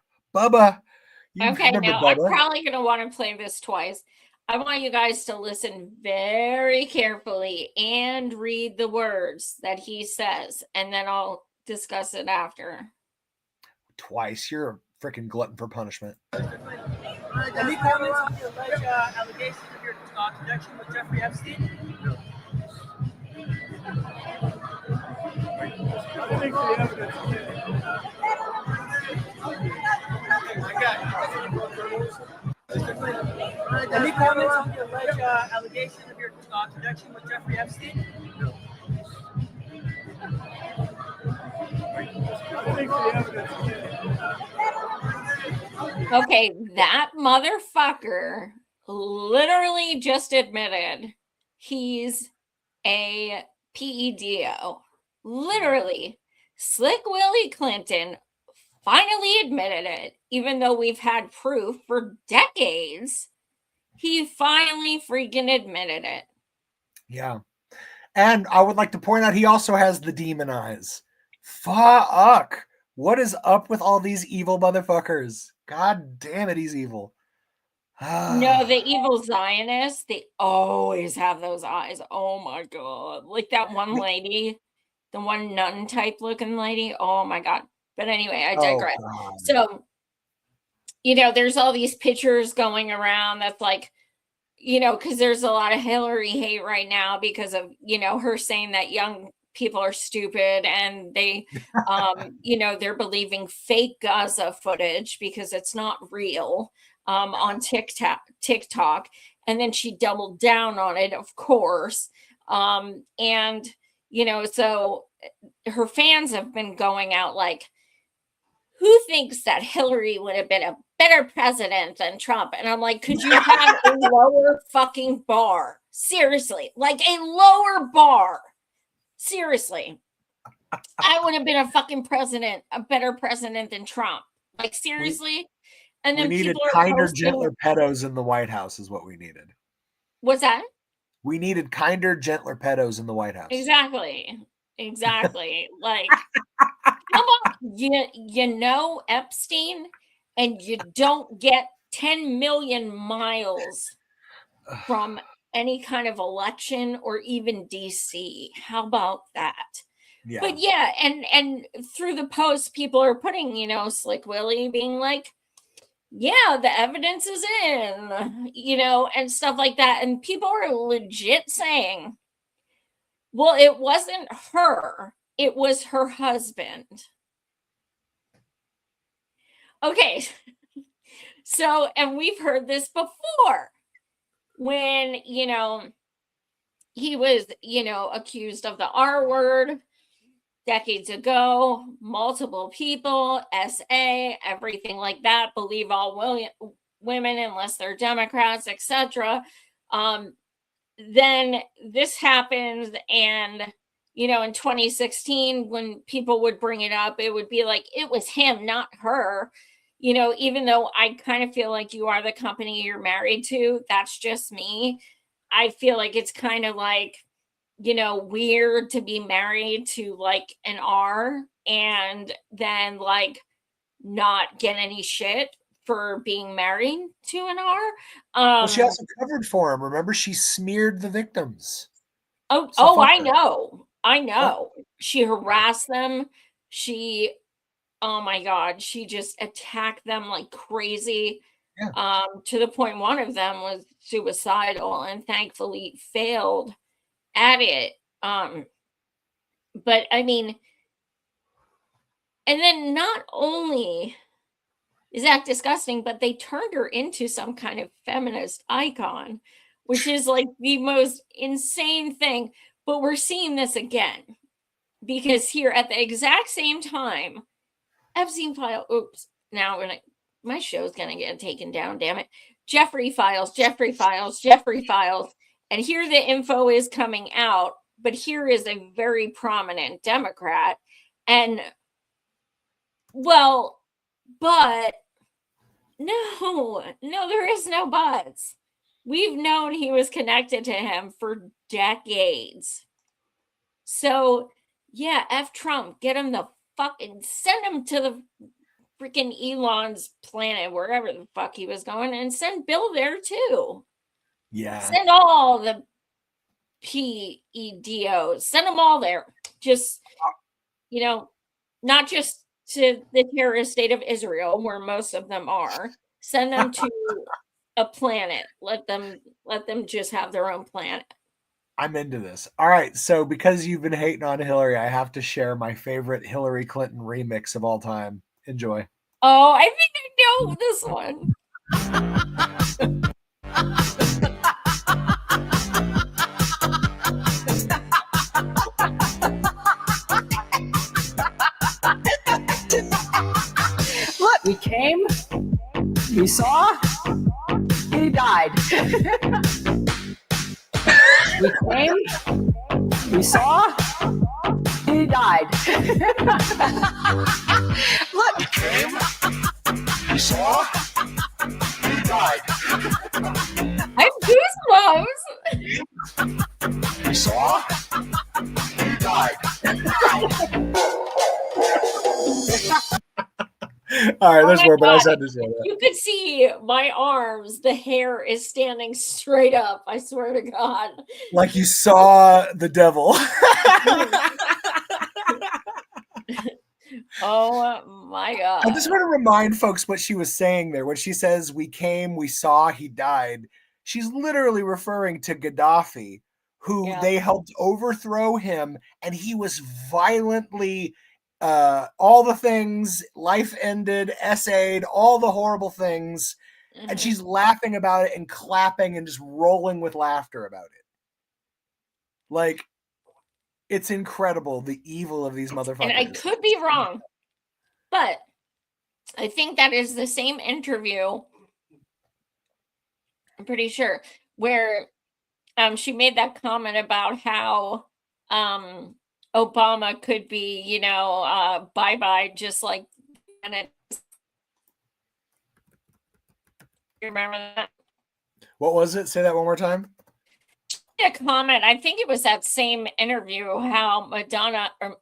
You Okay, remember now Bubba? I'm probably going to want to play this twice. I want you guys to listen very carefully and read the words that he says, and then I'll discuss it after. Twice. You're a freaking glutton for punishment. Any comments on the alleged allegations of your connection with Jeffrey Epstein? Any comments on the alleged allegations of your connection with Jeffrey Epstein? Okay, that motherfucker literally just admitted he's a PEDO. Literally. Slick Willie Clinton finally admitted it, even though we've had proof for decades. He finally freaking admitted it. Yeah. And I would like to point out he also has the demon eyes. Fuck. What is up with all these evil motherfuckers? God damn it, he's evil. No, the evil Zionists, they always have those eyes. Oh my God. Like that one lady, the one nun type looking lady. Oh my God. But anyway, I digress. So, you know, there's all these pictures going around that's like, you know, because there's a lot of Hillary hate right now because of, you know, her saying that young people are stupid and they, you know, they're believing fake Gaza footage because it's not real on TikTok. And then she doubled down on it, of course. And, you know, so her fans have been going out like, who thinks that Hillary would have been a better president than Trump? And I'm like, could you have a lower fucking bar? Seriously, like a lower bar. Seriously. I would have been a fucking president, a better president than Trump. Like, seriously? And We then needed people are kinder, posting, gentler pedos in the White House is what we needed. what's that? We needed kinder, gentler pedos in the White House. Exactly. Like, how about you know Epstein and you don't get 10 million miles from any kind of election or even DC? How about that? Yeah. But yeah, and through the post, people are putting, you know, Slick Willie being like, yeah, the evidence is in, you know, and stuff like that. And people are legit saying, well, it wasn't her, it was her husband. Okay. So, and we've heard this before when, you know, he was, you know, accused of the R word decades ago, multiple people, SA, everything like that, believe all women unless they're Democrats, etc. Then this happens, and you know, in 2016, when people would bring it up, it would be like it was him, not her. You know, even though I kind of feel like you are the company you're married to, that's just me. I feel like it's kind of like, you know, weird to be married to like an R and then like not get any shit for being married to an R. Well, she also covered for him. Remember, she smeared the victims. Oh, So fuck I her. know. I know. She harassed them. She, oh my God, she just attacked them like crazy. Yeah. To the point one of them was suicidal and thankfully failed at it. But I mean, and then not only is that disgusting, but they turned her into some kind of feminist icon, which is like the most insane thing. But we're seeing this again because here at the exact same time, Epstein file. Oops, now my show's gonna get taken down. Damn it, Jeffrey files, Jeffrey files, Jeffrey files, and here the info is coming out. But here is a very prominent Democrat, and well, but no, there is no buts. We've known he was connected to him for decades. So, yeah, F Trump, get him the fucking, send him to the freaking Elon's planet, wherever the fuck he was going, and send Bill there too. Yeah. Send all the PEDOs, send them all there. Just, you know, not just to the terrorist state of Israel, where most of them are. Send them to a planet. Let them just have their own planet. I'm into this. All right. So because you've been hating on Hillary, I have to share my favorite Hillary Clinton remix of all time. Enjoy. Oh, I think I know this one. Look, we came, we saw, he died. We came, we saw, he died. Look, we came, we saw, he died. I have goosebumps. We saw, he died. All right, there's my more, but I God. just had to say that. You could see my arms, the hair is standing straight up. I swear to God. Like you saw the devil. Oh my God. I just want to remind folks what she was saying there. When she says, we came, we saw, he died, she's literally referring to Gaddafi, who Yeah. they helped overthrow him, and he was violently, all the things, life ended, essayed, all the horrible things, and she's laughing about it and clapping and just rolling with laughter about it. Like, it's incredible, the evil of these motherfuckers. And I could be wrong, but I think that is the same interview, I'm pretty sure, where she made that comment about how Obama could be, bye-bye, just like Bennett. You remember that? What was it? Say that one more time. A comment. I think it was that same interview how Madonna or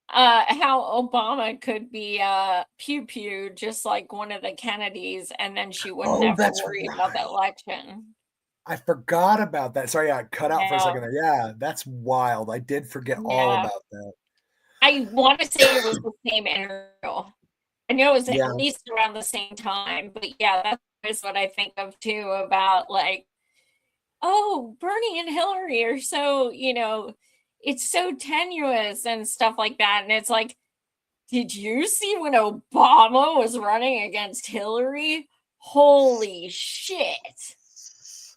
how Obama could be pew pew just like one of the Kennedys, and then she wouldn't have to worry about the election. I forgot about that. Sorry, I cut out for a Yeah. second there. Yeah, that's wild. I did forget all Yeah. about that. I want to say it was the same interview. I know it was Yeah. at least around the same time, but yeah, that's what I think of too about like, oh, Bernie and Hillary are so, it's so tenuous and stuff like that. And it's like, did you see when Obama was running against Hillary? Holy shit.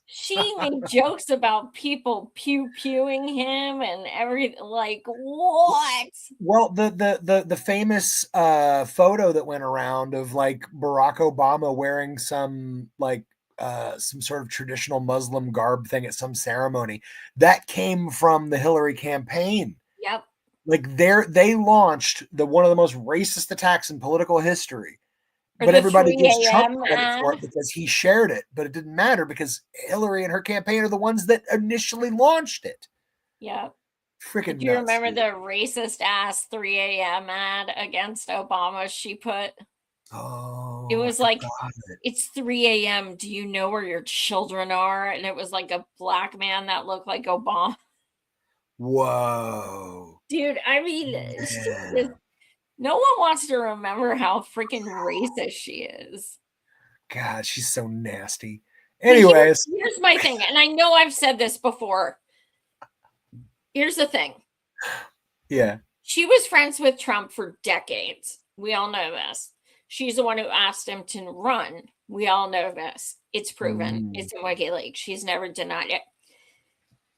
She made jokes about people pew-pewing him and everything. Like, what? Well, the famous photo that went around of like Barack Obama wearing some sort of traditional Muslim garb thing at some ceremony, that came from the Hillary campaign. Yep. Like they launched one of the most racist attacks in political history. Or But the everybody 3 gives Trump a.m. credit for it because he shared it, but it didn't matter because Hillary and her campaign are the ones that initially launched it. Yeah. Freaking Do you nuts, remember dude. the racist ass 3 a.m. ad against Obama she put? Oh, It was like, forgot it. it's 3 a.m. Do you know where your children are? And it was like a black man that looked like Obama. Whoa. Dude, I mean, Yeah. no one wants to remember how freaking racist she is. God, she's so nasty. But Anyways, here's my thing, and I know I've said this before. Here's the thing. yeah. She was friends with Trump for decades. We all know this. She's the one who asked him to run. We all know this. It's proven. It's in WikiLeaks. She's never denied it.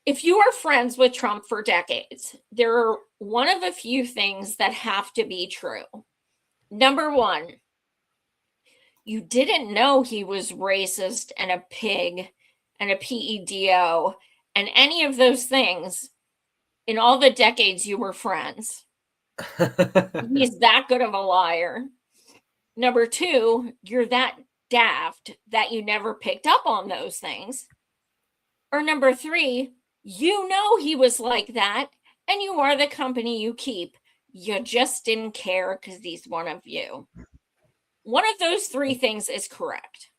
If you are friends with Trump for decades, there are one of a few things that have to be true. Number one, you didn't know he was racist and a pig and a PEDO and any of those things in all the decades you were friends. He's that good of a liar. Number two, you're that daft that you never picked up on those things. Or number three, you know he was like that, and you are the company you keep. You just didn't care because he's one of you. One of those three things is correct.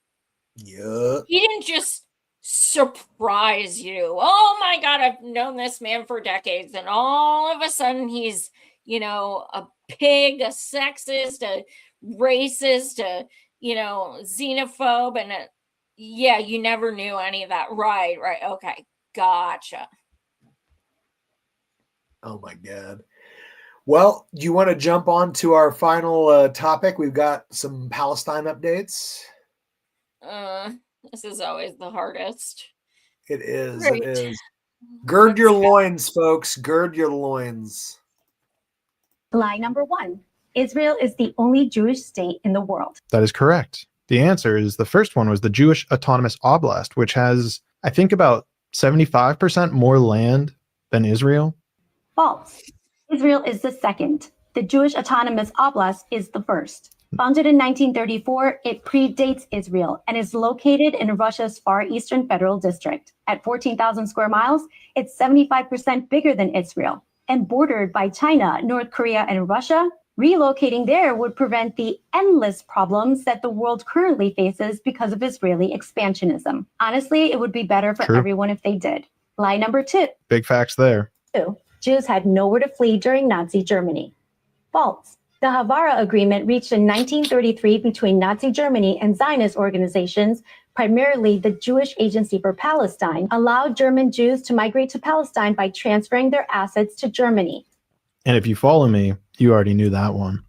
Yeah. He didn't just surprise you. Oh my God, I've known this man for decades, and all of a sudden he's, a pig, a sexist, a racist, a, xenophobe, and yeah, you never knew any of that. Right. Okay. Gotcha. Oh my God. Well, do you want to jump on to our final topic? We've got some Palestine updates. This is always the hardest. It is. Great. It is. Gird your loins, folks. Gird your loins. Lie number one. Israel is the only Jewish state in the world. That is correct. The answer is the first one was the Jewish Autonomous Oblast, which has, I think, about 75% more land than Israel. False. Israel is the second. The Jewish Autonomous Oblast is the first. Founded in 1934, it predates Israel and is located in Russia's Far Eastern Federal District. At 14,000 square miles, it's 75% bigger than Israel. And bordered by China, North Korea, and Russia, relocating there would prevent the endless problems that the world currently faces because of Israeli expansionism. Honestly, it would be better for everyone if they did. Lie number two. Big facts there. Jews had nowhere to flee during Nazi Germany. False. The Havara Agreement reached in 1933 between Nazi Germany and Zionist organizations, primarily the Jewish Agency for Palestine, allowed German Jews to migrate to Palestine by transferring their assets to Germany. And if you follow me, you already knew that one.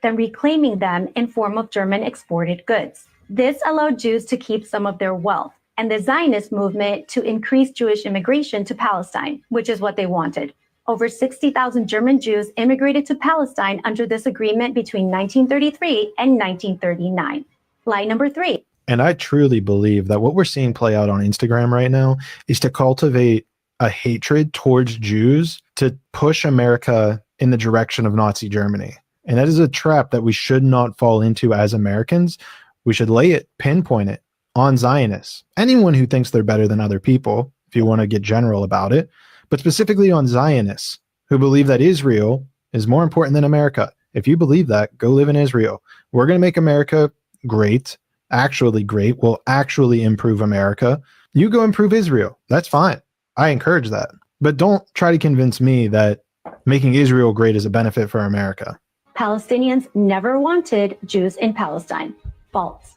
Then reclaiming them in form of German exported goods. This allowed Jews to keep some of their wealth, and the Zionist movement to increase Jewish immigration to Palestine, which is what they wanted. Over 60,000 German Jews immigrated to Palestine under this agreement between 1933 and 1939. Lie number three. And I truly believe that what we're seeing play out on Instagram right now is to cultivate a hatred towards Jews to push America in the direction of Nazi Germany. And that is a trap that we should not fall into as Americans. We should pinpoint it on Zionists. Anyone who thinks they're better than other people, if you want to get general about it, but specifically on Zionists who believe that Israel is more important than America. If you believe that, go live in Israel. We're going to make America great, actually great. We'll actually improve America. You go improve Israel. That's fine. I encourage that. But don't try to convince me that making Israel great is a benefit for America. Palestinians never wanted Jews in Palestine. False.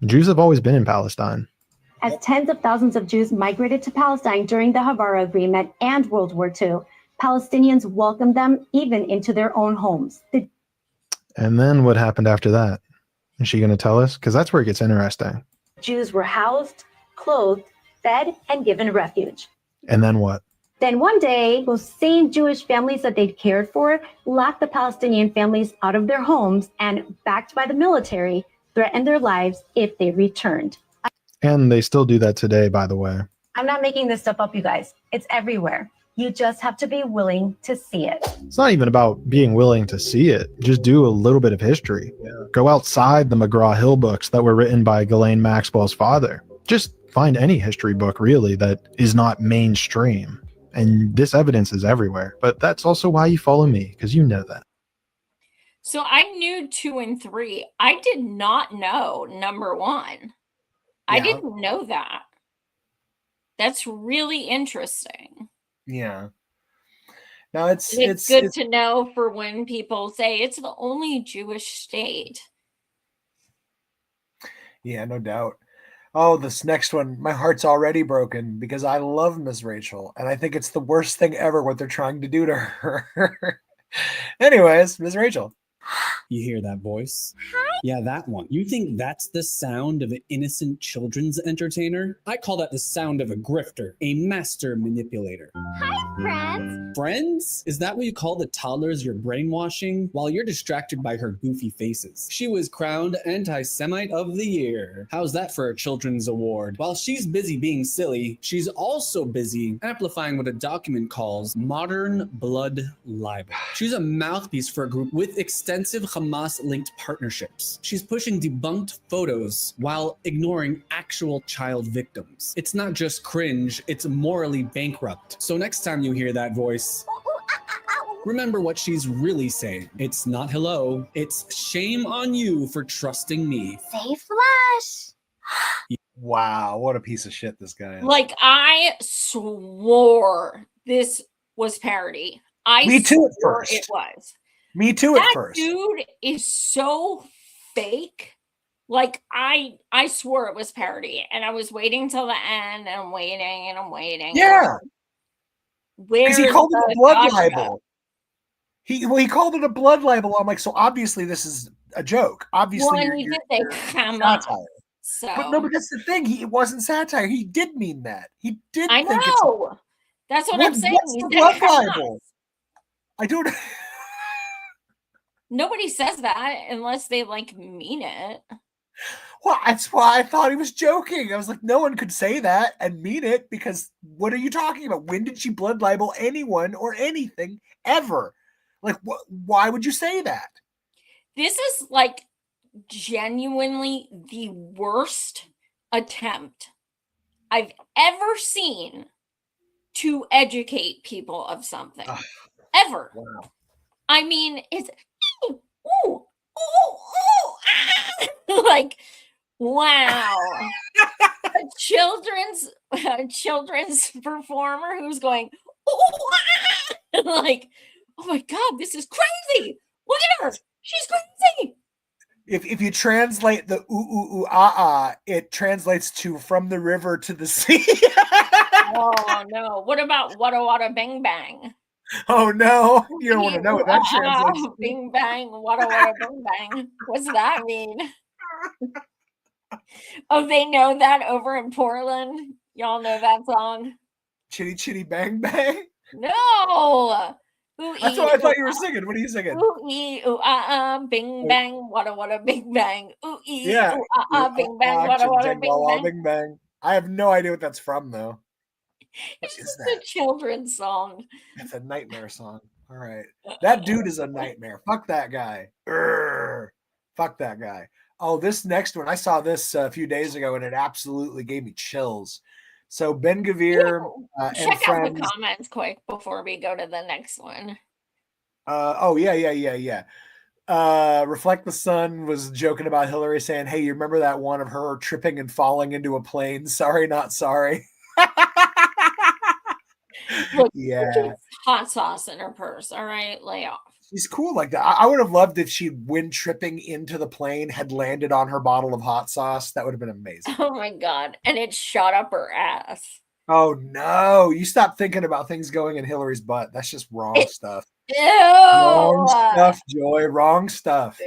Jews have always been in Palestine. As tens of thousands of Jews migrated to Palestine during the Havara Agreement and World War II, Palestinians welcomed them even into their own homes. And then what happened after that? Is she going to tell us? Because that's where it gets interesting. Jews were housed, clothed, fed, and given refuge. And then what? Then one day, those same Jewish families that they'd cared for locked the Palestinian families out of their homes and, backed by the military, threatened their lives if they returned. And they still do that today, by the way. I'm not making this stuff up, you guys. It's everywhere. You just have to be willing to see it. It's not even about being willing to see it. Just do a little bit of history. Go outside the McGraw-Hill books that were written by Ghislaine Maxwell's father. Just find any history book, really, that is not mainstream. And this evidence is everywhere. But that's also why you follow me, because you know that. So I knew 2 and 3. I did not know number 1. I didn't know that. That's really interesting. Yeah. Now it's good to know for when people say it's the only Jewish state. Yeah, no doubt. Oh, this next one, my heart's already broken because I love Miss Rachel, and I think it's the worst thing ever what they're trying to do to her. Anyways, Miss Rachel. You hear that voice? Hi. Yeah, that one. You think that's the sound of an innocent children's entertainer? I call that the sound of a grifter, a master manipulator. Hi, friends. Friends? Is that what you call the toddlers you're brainwashing while you're distracted by her goofy faces? She was crowned Anti-Semite of the Year. How's that for a children's award? While she's busy being silly, she's also busy amplifying what a document calls modern blood libel. She's a mouthpiece for a group with extensive Hamas-linked partnerships. She's pushing debunked photos while ignoring actual child victims. It's not just cringe, it's morally bankrupt. So next time you hear that voice, remember what she's really saying. It's not hello, it's shame on you for trusting me. Say flush. Wow, what a piece of shit this guy is. Like, I swore this was parody. Me too at swore first. It was. Me too at first. That dude is so fake. Like, I swore it was parody, and I was waiting till the end, and I'm waiting, and I'm waiting. Yeah. Because he called it a blood libel. He called it a blood libel. I'm like, so obviously this is a joke. Obviously, well, he did say come satire. on. So, but no, but that's the thing. It wasn't satire. He did mean that. He did. I think know. That's what I'm saying. What's the blood libel? I don't. Nobody says that unless they like mean it. Well, that's why I thought he was joking. I was like, no one could say that and mean it because what are you talking about? When did she blood libel anyone or anything ever? Like, why would you say that? This is like genuinely the worst attempt I've ever seen to educate people of something. Ever. Wow. I mean, it's like, wow. A children's performer who's going like, oh my god, this is crazy. Look at her. She's crazy. If you translate the it translates to from the river to the sea. Oh no. What about wada wada bang bang? Oh no, you don't want to know what that translates to. Bing bang, wada wada bang bang. What's that mean? Oh, they know that over in Portland? Y'all know that song? Chitty chitty bang bang? No! That's what I thought you were singing. What are you singing? Bing bang, wada wada bing bang. Yeah. Bing bang, wada wada bing bang. Bing bang. I have no idea what that's from though. It's is just that? a children's song. It's a nightmare song. All right. That dude is a nightmare. Fuck that guy. Urgh. Fuck that guy. Oh, this next one. I saw this a few days ago and it absolutely gave me chills. So Ben Gavir and Check out the friends. comments quick before we go to the next one. Yeah. Reflect the Sun was joking about Hillary saying, "Hey, you remember that one of her tripping and falling into a plane? Sorry, not sorry." Look, Yeah. hot sauce in her purse. All right, lay off. She's cool like that. I would have loved if she, when tripping into the plane, had landed on her bottle of hot sauce. That would have been amazing. Oh my god. And it shot up her ass. Oh no. You stop thinking about things going in Hillary's butt. That's just wrong stuff. Ew. Wrong stuff, Joy. Wrong stuff.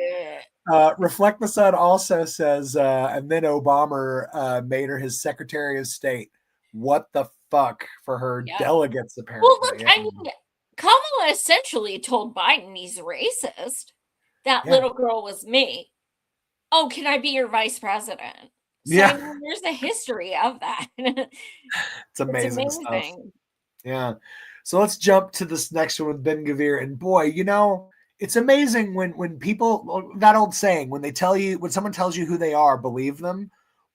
Reflect the Sun also says, and then Obama made her his Secretary of State. What the fuck for her delegates, apparently. Well, look, I mean, Kamala essentially told Biden he's racist. That little girl was me. Oh, can I be your vice president? So, I mean, there's a history of that. It's amazing stuff. Yeah. So let's jump to this next one with Ben Gavir. And boy, you know, it's amazing when people, that old saying, when someone tells you who they are, believe them.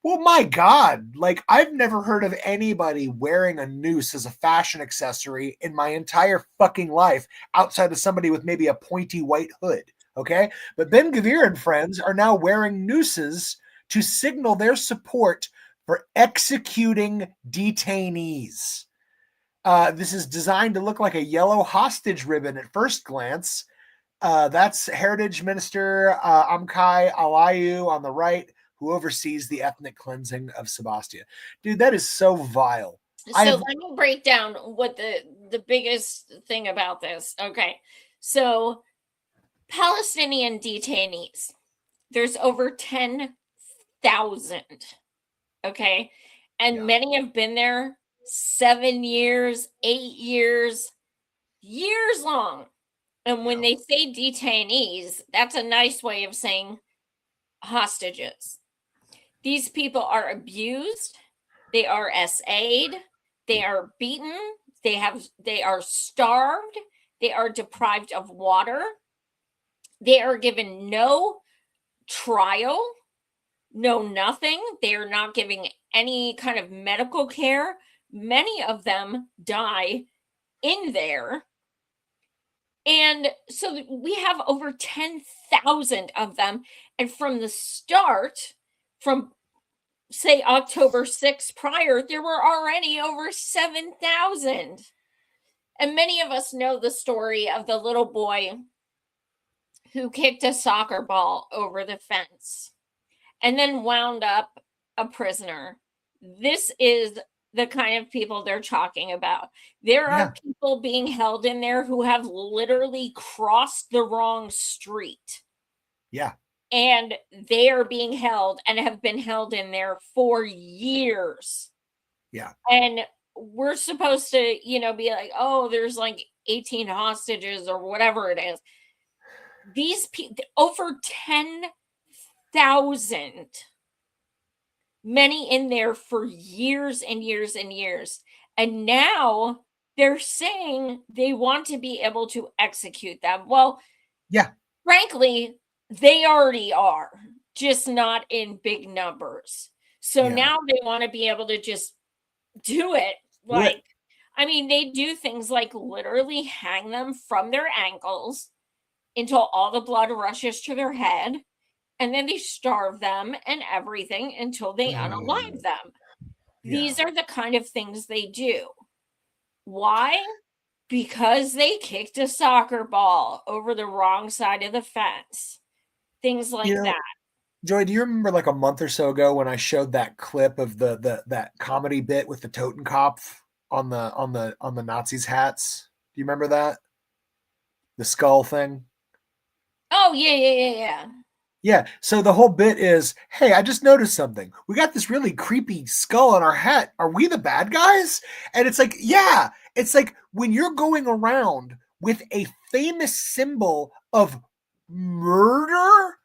Well, my God, like I've never heard of anybody wearing a noose as a fashion accessory in my entire fucking life outside of somebody with maybe a pointy white hood. Okay. But Ben Gavir and friends are now wearing nooses to signal their support for executing detainees. This is designed to look like a yellow hostage ribbon at first glance. That's Heritage Minister Amkai Alayu on the right, who oversees the ethnic cleansing of Sebastia. Dude, that is so vile. So let me break down what the biggest thing about this. Okay. So Palestinian detainees, there's over 10,000. Okay. And many have been there 7 years, 8 years, years long. And when they say detainees, that's a nice way of saying hostages. These people are abused, they are SA'd, they are beaten, they are starved, they are deprived of water, they are given no trial, no nothing. They are not giving any kind of medical care. Many of them die in there. And so we have over 10,000 of them. And from the start, from say October 6th prior, there were already over 7,000. And many of us know the story of the little boy who kicked a soccer ball over the fence and then wound up a prisoner. This is the kind of people they're talking about. There are people being held in there who have literally crossed the wrong street. Yeah. And they are being held and have been held in there for years. Yeah. And we're supposed to, be like, oh, there's like 18 hostages or whatever it is. These people, over 10,000, many in there for years and years and years. And now they're saying they want to be able to execute them. Well, frankly, they already are, just not in big numbers. So now they want to be able to just do it. I mean, they do things like literally hang them from their ankles until all the blood rushes to their head. And then they starve them and everything until they unalive them. These are the kind of things they do. Why? Because they kicked a soccer ball over the wrong side of the fence. Things like that. Joy, do you remember like a month or so ago when I showed that clip of that comedy bit with the Totenkopf on the Nazis' hats? Do you remember that? The skull thing? Oh, yeah. Yeah. So the whole bit is, hey, I just noticed something. We got this really creepy skull on our hat. Are we the bad guys? And it's like, yeah. It's like when you're going around with a famous symbol of murder,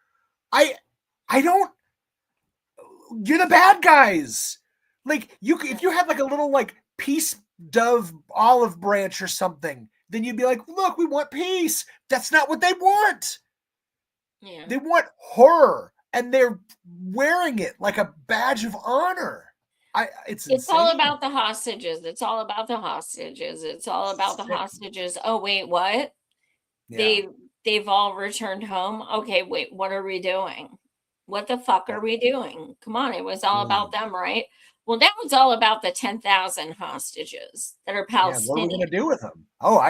you're the bad guys. Like if you had like a little like peace dove olive branch or something, then you'd be like, look, we want peace. That's not what they want. Yeah. They want horror, and they're wearing it like a badge of honor. It's all insane. about the hostages. It's all about the hostages. It's all about the hostages. Oh, wait, what? Yeah. They've all returned home. Okay, wait, what are we doing? What the fuck are we doing? Come on, it was all about them, right? Well, now it's all about the 10,000 hostages that are Yeah, what are we Palestinian. going to do with them? Oh,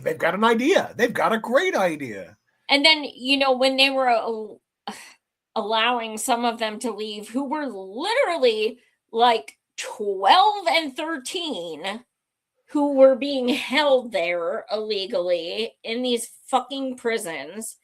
they've got an idea. They've got a great idea. And then, when they were allowing some of them to leave who were literally like 12 and 13, who were being held there illegally in these fucking prisons,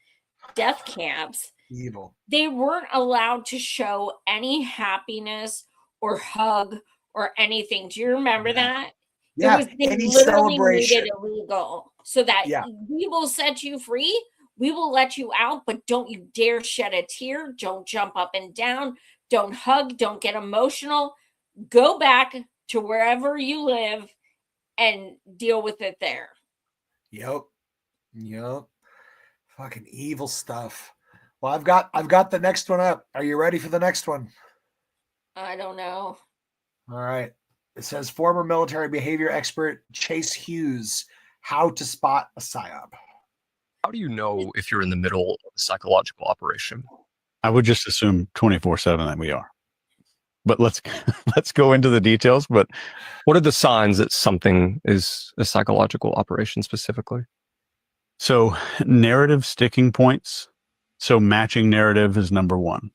death camps. Evil. They weren't allowed to show any happiness or hug or anything. Do you remember that? Yeah, They any literally celebration. made it illegal so that we will set you free. We will let you out, but don't you dare shed a tear. Don't jump up and down. Don't hug. Don't get emotional. Go back to wherever you live and deal with it there. Yep. Fucking evil stuff. Well, I've got the next one up. Are you ready for the next one? I don't know. All right. It says former military behavior expert Chase Hughes, how to spot a psyop. How do you know if you're in the middle of a psychological operation? I would just assume 24/7 that we are. But let's go into the details. But what are the signs that something is a psychological operation specifically? So narrative sticking points. So matching narrative is number one.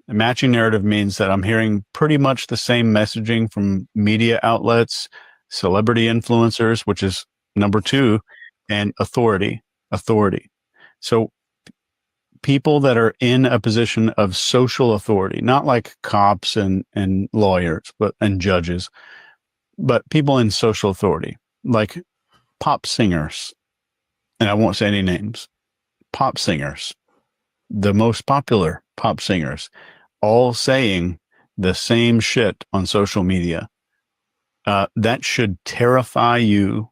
And matching narrative means that I'm hearing pretty much the same messaging from media outlets, celebrity influencers, which is number two, and authority. So people that are in a position of social authority, not like cops and lawyers, and judges, but people in social authority, like pop singers. And I won't say any names. Pop singers, the most popular pop singers, all saying the same shit on social media. That should terrify you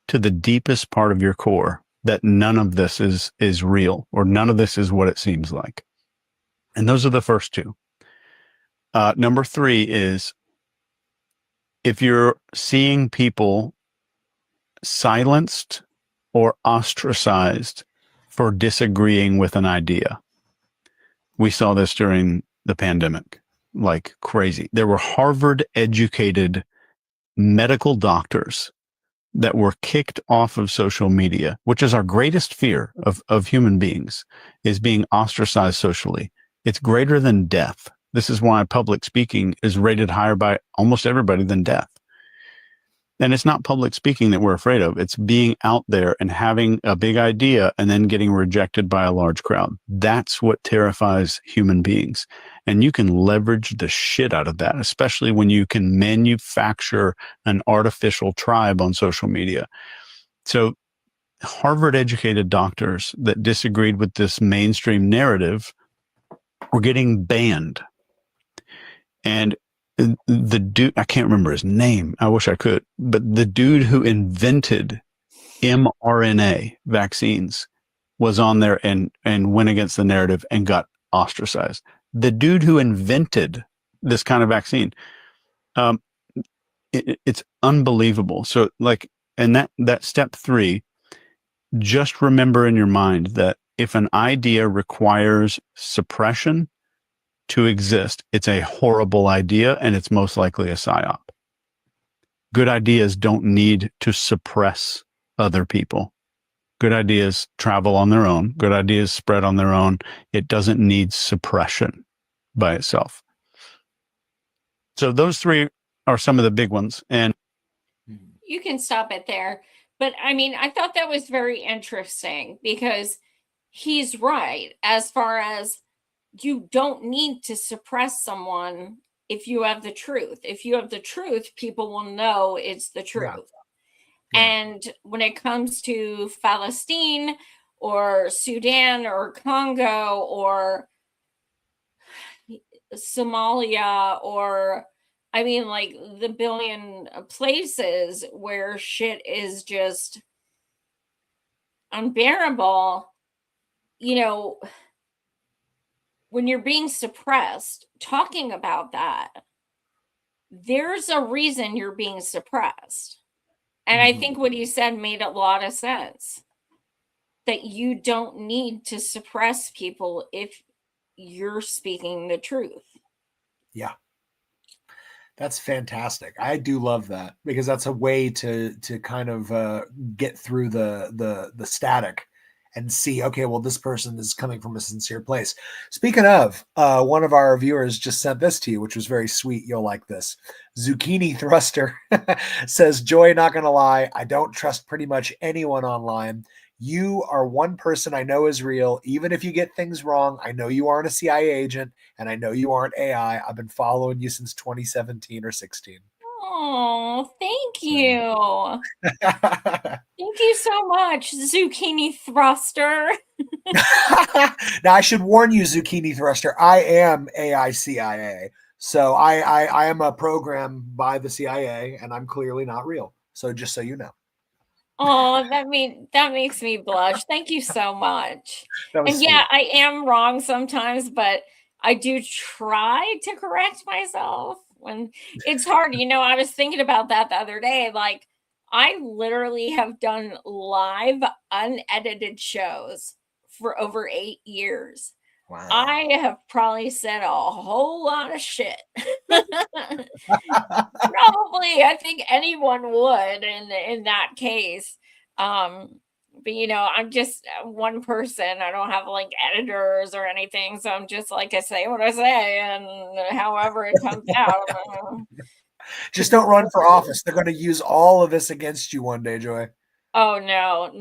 to the deepest part of your core, that none of this is real, or none of this is what it seems like. And those are the first two. Number three is if you're seeing people silenced or ostracized for disagreeing with an idea. We saw this during the pandemic, like crazy. There were Harvard-educated medical doctors that were kicked off of social media, which is our greatest fear of human beings, is being ostracized socially. It's greater than death. This is why public speaking is rated higher by almost everybody than death. And it's not public speaking that we're afraid of. It's being out there and having a big idea and then getting rejected by a large crowd. That's what terrifies human beings. And you can leverage the shit out of that, especially when you can manufacture an artificial tribe on social media. So Harvard-educated doctors that disagreed with this mainstream narrative were getting banned. And the dude, I can't remember his name. I wish I could, but the dude who invented mRNA vaccines was on there and went against the narrative and got ostracized. The dude who invented this kind of vaccine, it's unbelievable. So and that step three, just remember in your mind that if an idea requires suppression to exist, it's a horrible idea, and it's most likely a psyop. Good ideas don't need to suppress other people. Good ideas travel on their own. Good ideas spread on their own. It doesn't need suppression by itself. So those three are some of the big ones. And you can stop it there. But I mean, I thought that was very interesting because he's right as far as you don't need to suppress someone if you have the truth. If you have the truth, people will know it's the truth. Yeah. And when it comes to Palestine or Sudan or Congo or Somalia, or I mean, like the billion places where shit is just unbearable, you know, when you're being suppressed, talking about that, there's a reason you're being suppressed. And I think what he said made a lot of sense. That you don't need to suppress people if you're speaking the truth. Yeah. That's fantastic. I do love that because that's a way to kind of get through the static and see, okay, well, this person is coming from a sincere place. Speaking of, one of our viewers just sent this to you, which was very sweet. You'll like this. Zucchini Thruster says, Joy, not gonna lie, I don't trust pretty much anyone online. You are one person I know is real. Even if you get things wrong, I know you aren't a CIA agent and I know you aren't AI. I've been following you since 2017 or 16. Oh, thank you. Thank you so much, Zucchini Thruster. Now, I should warn you, Zucchini Thruster, I am AI CIA. So I am a program by the CIA and I'm clearly not real. So just so you know. Oh, that makes me blush. Thank you so much. That was And sweet. yeah, I am wrong sometimes, but I do try to correct myself when it's hard. You know, I was thinking about that the other day. Like, I literally have done live, unedited shows for over 8 years. Wow. I have probably said a whole lot of shit. Probably, I think anyone would in that case. But you know, I'm just one person. I don't have like editors or anything, so I'm just like I say what I say, and however it comes out. Just don't run for office. They're going to use all of this against you one day, Joy. Oh no.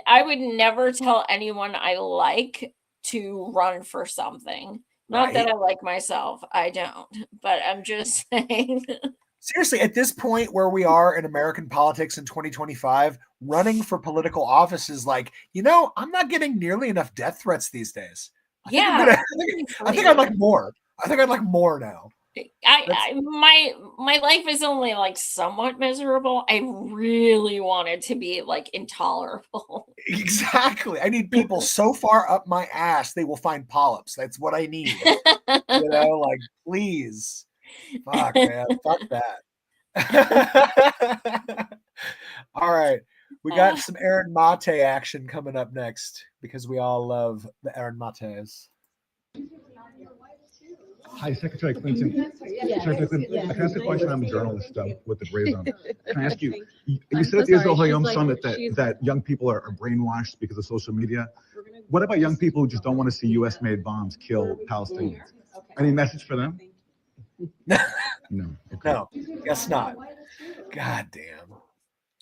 I would never tell anyone I like to run for something. Not that I like myself. I don't. But I'm just saying. Seriously, at this point where we are in American politics in 2025, running for political office is like, you know, I'm not getting nearly enough death threats these days. I think I'd like more. I think I'd like more now. My life is only like somewhat miserable. I really want it to be like intolerable. Exactly. I need people so far up my ass they will find polyps. That's what I need. You know, like please. Fuck, man. Fuck that. All right. We got some Aaron Mate action coming up next because we all love the Aaron Mates. Hi, Secretary Clinton. Secretary Clinton, I can ask a question. I'm a journalist with the Gray Zone. Can I ask you? You said at the Israel Hayom Summit that young people are brainwashed because of social media. What about young people who just don't want to see U.S.-made bombs kill Palestinians? Any message for them? No. Okay. No, guess not. God damn.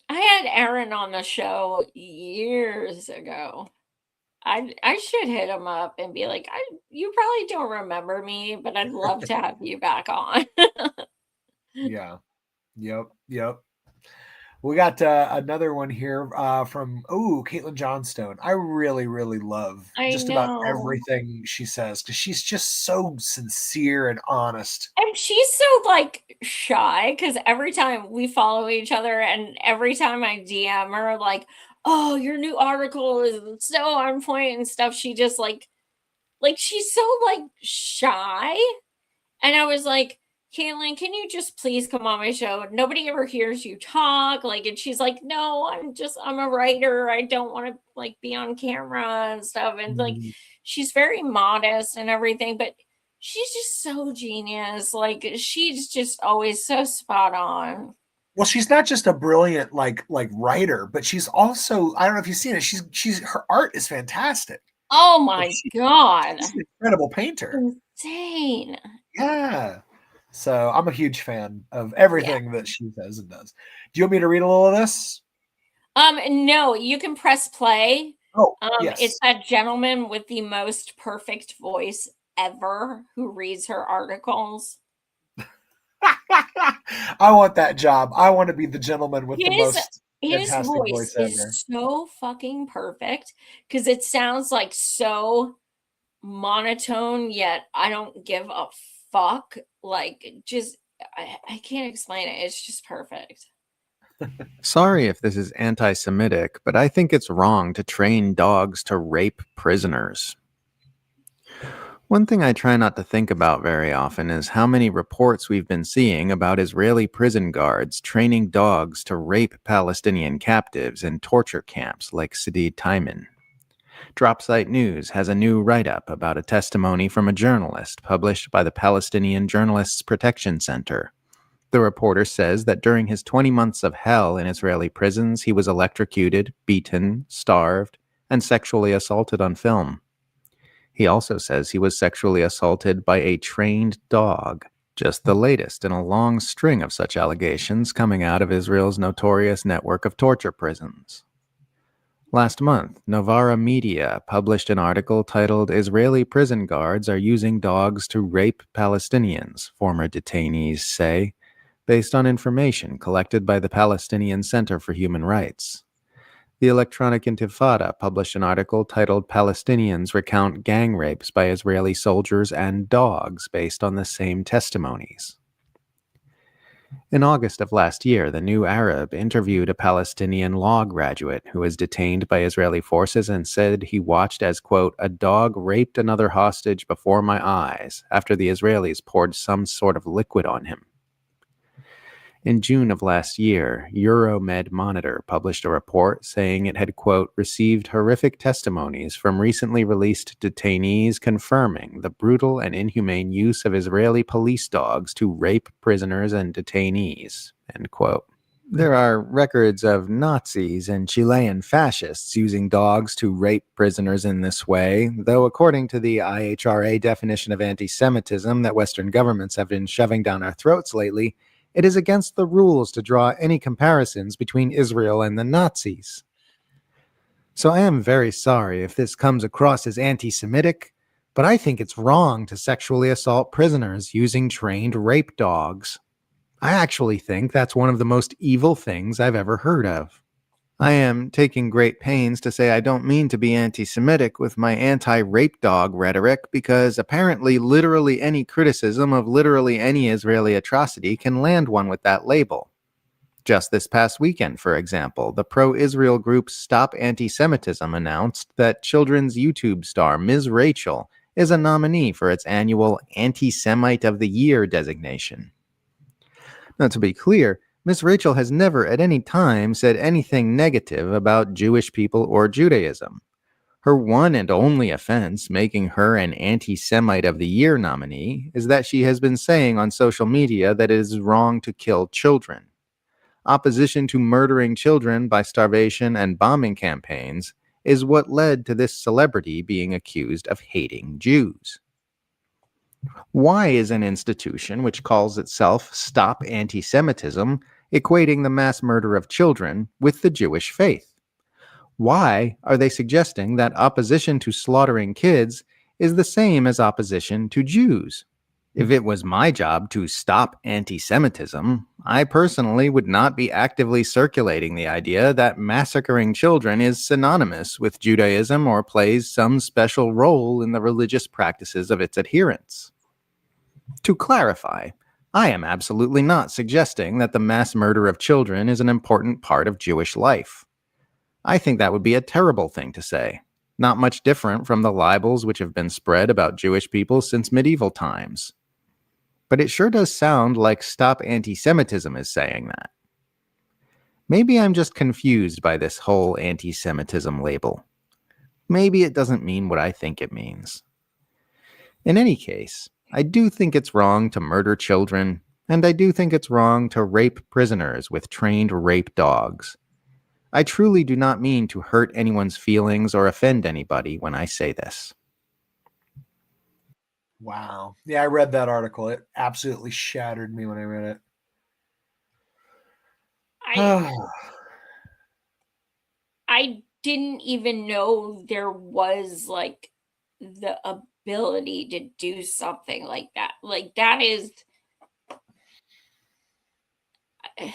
I had Aaron on the show years ago. I should hit him up and be like, you probably don't remember me, but I'd love to have you back on. Yeah. Yep. We got another one here from Caitlin Johnstone. I really love about everything she says because she's just so sincere and honest. And she's so like shy because every time we follow each other and every time I DM her like, oh, your new article is so on point and stuff, she just like she's so like shy. And I was like, Caitlin, can you just please come on my show? Nobody ever hears you talk. Like, and she's like, no, I'm a writer. I don't want to like be on camera and stuff. And like, she's very modest and everything, but she's just so genius. Like, she's just always so spot on. Well, she's not just a brilliant like writer, but she's also, I don't know if you've seen it. She's her art is fantastic. Oh my God. She's an incredible painter. Insane. Yeah. So I'm a huge fan of everything that she says and does. Do you want me to read a little of this? No, you can press play. Oh, yes. It's that gentleman with the most perfect voice ever who reads her articles. I want that job. I want to be the gentleman with the most his fantastic voice ever. is so fucking perfect because it sounds like so monotone, yet I don't give a fuck. Like, just I can't explain it. It's just perfect. Sorry if this is anti-Semitic, but I think it's wrong to train dogs to rape prisoners. One thing I try not to think about very often is how many reports we've been seeing about Israeli prison guards training dogs to rape Palestinian captives in torture camps like Sidi Taiman. Dropsite News has a new write-up about a testimony from a journalist published by the Palestinian Journalists Protection Center. The reporter says that during his 20 months of hell in Israeli prisons, he was electrocuted, beaten, starved, and sexually assaulted on film. He also says he was sexually assaulted by a trained dog, just the latest in a long string of such allegations coming out of Israel's notorious network of torture prisons. Last month, Novara Media published an article titled "Israeli Prison Guards Are Using Dogs to Rape Palestinians," former detainees say, based on information collected by the Palestinian Center for Human Rights. The Electronic Intifada published an article titled "Palestinians Recount Gang Rapes by Israeli Soldiers and Dogs," based on the same testimonies. In August of last year, the New Arab interviewed a Palestinian law graduate who was detained by Israeli forces and said he watched as, quote, "a dog raped another hostage before my eyes after the Israelis poured some sort of liquid on him." In June of last year, Euromed Monitor published a report saying it had, quote, "received horrific testimonies from recently released detainees confirming the brutal and inhumane use of Israeli police dogs to rape prisoners and detainees," end quote. There are records of Nazis and Chilean fascists using dogs to rape prisoners in this way, though according to the IHRA definition of anti-Semitism that Western governments have been shoving down our throats lately, it is against the rules to draw any comparisons between Israel and the Nazis. So I am very sorry if this comes across as anti-Semitic, but I think it's wrong to sexually assault prisoners using trained rape dogs. I actually think that's one of the most evil things I've ever heard of. I am taking great pains to say I don't mean to be anti-Semitic with my anti-rape dog rhetoric, because apparently literally any criticism of literally any Israeli atrocity can land one with that label. Just this past weekend, for example, the pro-Israel group Stop Anti-Semitism announced that children's YouTube star Ms. Rachel is a nominee for its annual Anti-Semite of the Year designation. Now, to be clear, Miss Rachel has never at any time said anything negative about Jewish people or Judaism. Her one and only offense making her an Anti-Semite of the Year nominee is that she has been saying on social media that it is wrong to kill children. Opposition to murdering children by starvation and bombing campaigns is what led to this celebrity being accused of hating Jews. Why is an institution which calls itself Stop Anti-Semitism equating the mass murder of children with the Jewish faith? Why are they suggesting that opposition to slaughtering kids is the same as opposition to Jews? If it was my job to stop anti-Semitism, I personally would not be actively circulating the idea that massacring children is synonymous with Judaism or plays some special role in the religious practices of its adherents. To clarify, I am absolutely not suggesting that the mass murder of children is an important part of Jewish life. I think that would be a terrible thing to say, not much different from the libels which have been spread about Jewish people since medieval times. But it sure does sound like Stop Anti-Semitism is saying that. Maybe I'm just confused by this whole anti-Semitism label. Maybe it doesn't mean what I think it means. In any case, I do think it's wrong to murder children, and I do think it's wrong to rape prisoners with trained rape dogs. I truly do not mean to hurt anyone's feelings or offend anybody when I say this. Wow. Yeah, I read that article. It absolutely shattered me when I read it. I didn't even know there was like the ability to do something like that. Like that is, I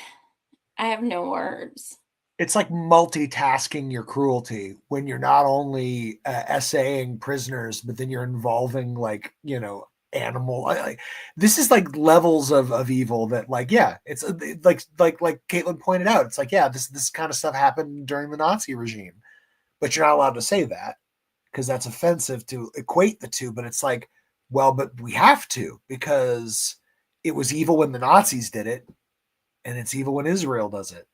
have no words. It's like multitasking your cruelty when you're not only essaying prisoners, but then you're involving animal. This is like levels of evil that, like, yeah, it's like Caitlin pointed out. It's like, yeah, this kind of stuff happened during the Nazi regime, but you're not allowed to say that because that's offensive to equate the two. But it's like, well, but we have to, because it was evil when the Nazis did it, and it's evil when Israel does it.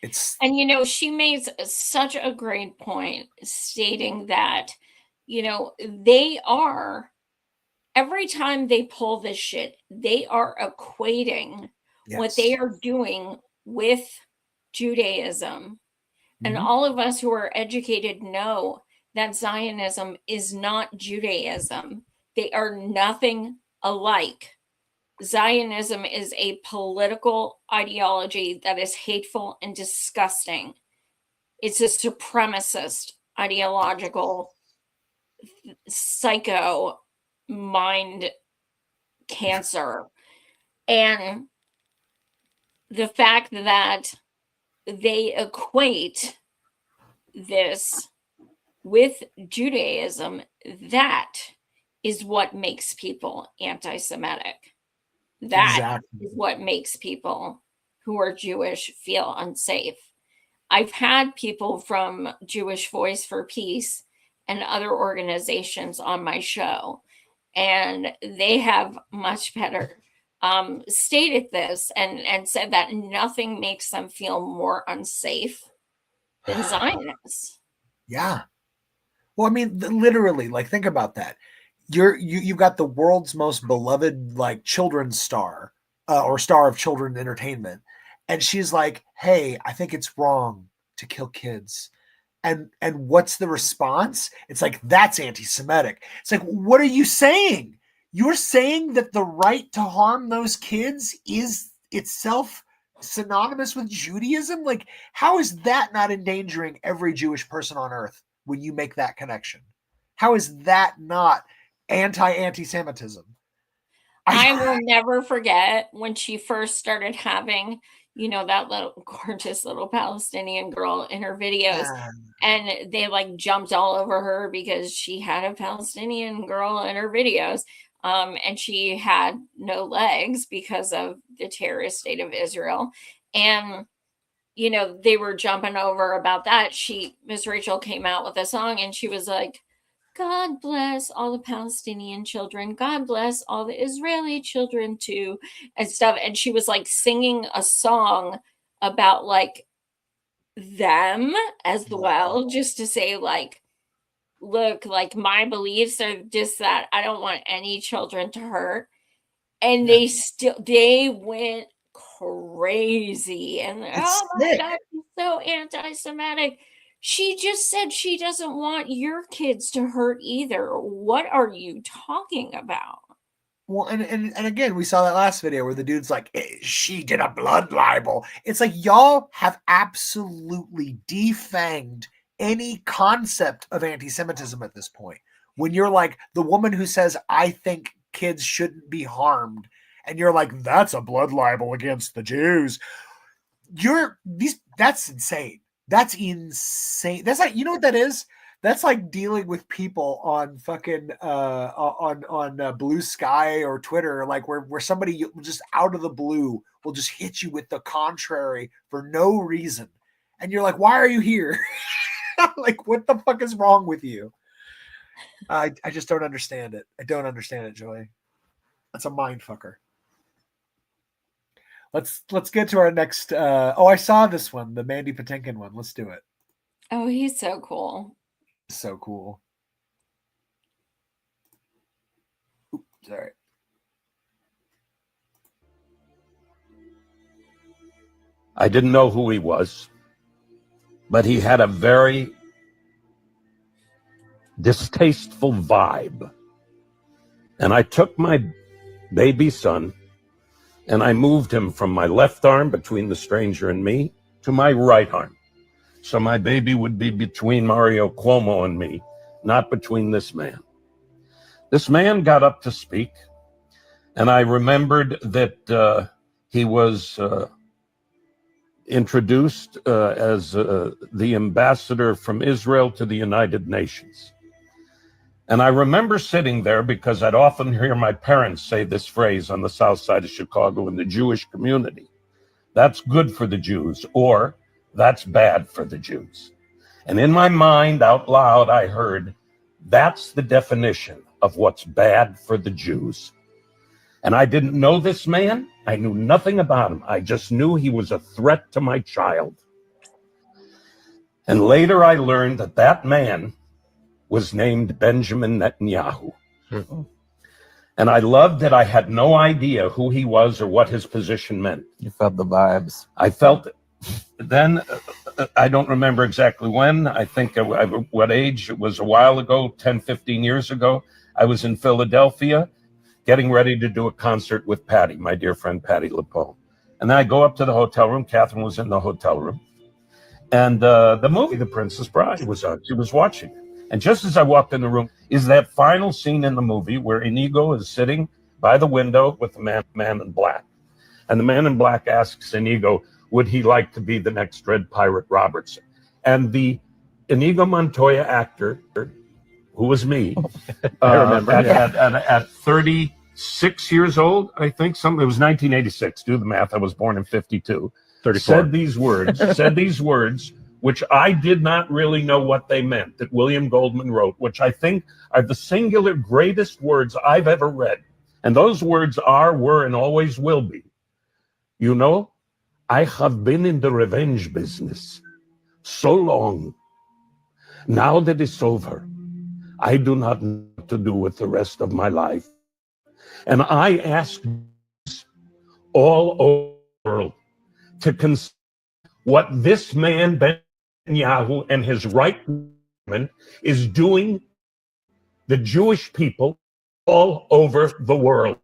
And, she made such a great point stating that, they are, every time they pull this shit, they are equating what they are doing with Judaism. And all of us who are educated know that Zionism is not Judaism. They are nothing alike. Zionism is a political ideology that is hateful and disgusting. It's a supremacist ideological psycho mind cancer. And the fact that they equate this with Judaism, that is what makes people anti-Semitic. That is what makes people who are Jewish feel unsafe. I've had people from Jewish Voice for Peace and other organizations on my show, and they have much better stated this and said that nothing makes them feel more unsafe than Zionists. Yeah. Well, I mean, literally, like, think about that. You've got the world's most beloved, like, children's star or star of children entertainment, and she's like, "Hey, I think it's wrong to kill kids." And what's the response? It's like, that's anti-Semitic. It's like, what are you saying? You're saying that the right to harm those kids is itself synonymous with Judaism? Like, how is that not endangering every Jewish person on earth when you make that connection? How is that not anti-Semitism? I will never forget when she first started having, that little gorgeous little Palestinian girl in her videos, and they like jumped all over her because she had a Palestinian girl in her videos. And she had no legs because of the terrorist state of Israel. And, they were jumping over about that. Miss Rachel came out with a song and she was like, "God bless all the Palestinian children. God bless all the Israeli children too," and stuff. And she was like singing a song about like them as well, just to say like, look, like my beliefs are just that I don't want any children to hurt. And they went crazy. And oh my God, she's so anti-Semitic. She just said she doesn't want your kids to hurt either. What are you talking about? Well, and again, we saw that last video where the dude's like, she did a blood libel. It's like, y'all have absolutely defanged any concept of anti-Semitism at this point. When you're like the woman who says, I think kids shouldn't be harmed, and you're like, that's a blood libel against the Jews. That's insane. That's insane. That's like, you know what that is? That's like dealing with people on fucking on Blue Sky or Twitter, like where somebody just out of the blue will just hit you with the contrary for no reason, and you're like, why are you here? Like, what the fuck is wrong with you? I just don't understand it. I don't understand it, Joy. That's a mind fucker. Let's get to our next. I saw this one, the Mandy Patinkin one. Let's do it. Oh, he's so cool. So cool. Oops, sorry. I didn't know who he was, but he had a very distasteful vibe. And I took my baby son and I moved him from my left arm between the stranger and me to my right arm. So my baby would be between Mario Cuomo and me, not between this man. This man got up to speak, and I remembered that he was introduced as the ambassador from Israel to the United Nations. And I remember sitting there because I'd often hear my parents say this phrase on the south side of Chicago in the Jewish community: that's good for the Jews, or that's bad for the Jews. And in my mind, out loud, I heard, that's the definition of what's bad for the Jews. And I didn't know this man. I knew nothing about him. I just knew he was a threat to my child. And later I learned that that man was named Benjamin Netanyahu. And I loved that I had no idea who he was or what his position meant. You felt the vibes. I felt it. Then, I don't remember exactly when, I think at what age, it was a while ago, 10, 15 years ago, I was in Philadelphia getting ready to do a concert with Patty, my dear friend Patty LaPone. And then I go up to the hotel room. Catherine was in the hotel room. And the movie, The Princess Bride, was on. She was watching it. And just as I walked in the room is that final scene in the movie where Inigo is sitting by the window with the man in black. And the man in black asks Inigo, would he like to be the next Dread Pirate Robertson? And the Inigo Montoya actor, who was me, I remember, at 36 years old, I think, it was 1986, do the math, I was born in 52, 34. said these words, which I did not really know what they meant, that William Goldman wrote, which I think are the singular greatest words I've ever read. And those words are, were, and always will be. You know, I have been in the revenge business so long. Now that it's over, I do not know what to do with the rest of my life. And I ask all over the world to consider what this man, Netanyahu, and his right government is doing the Jewish people all over the world.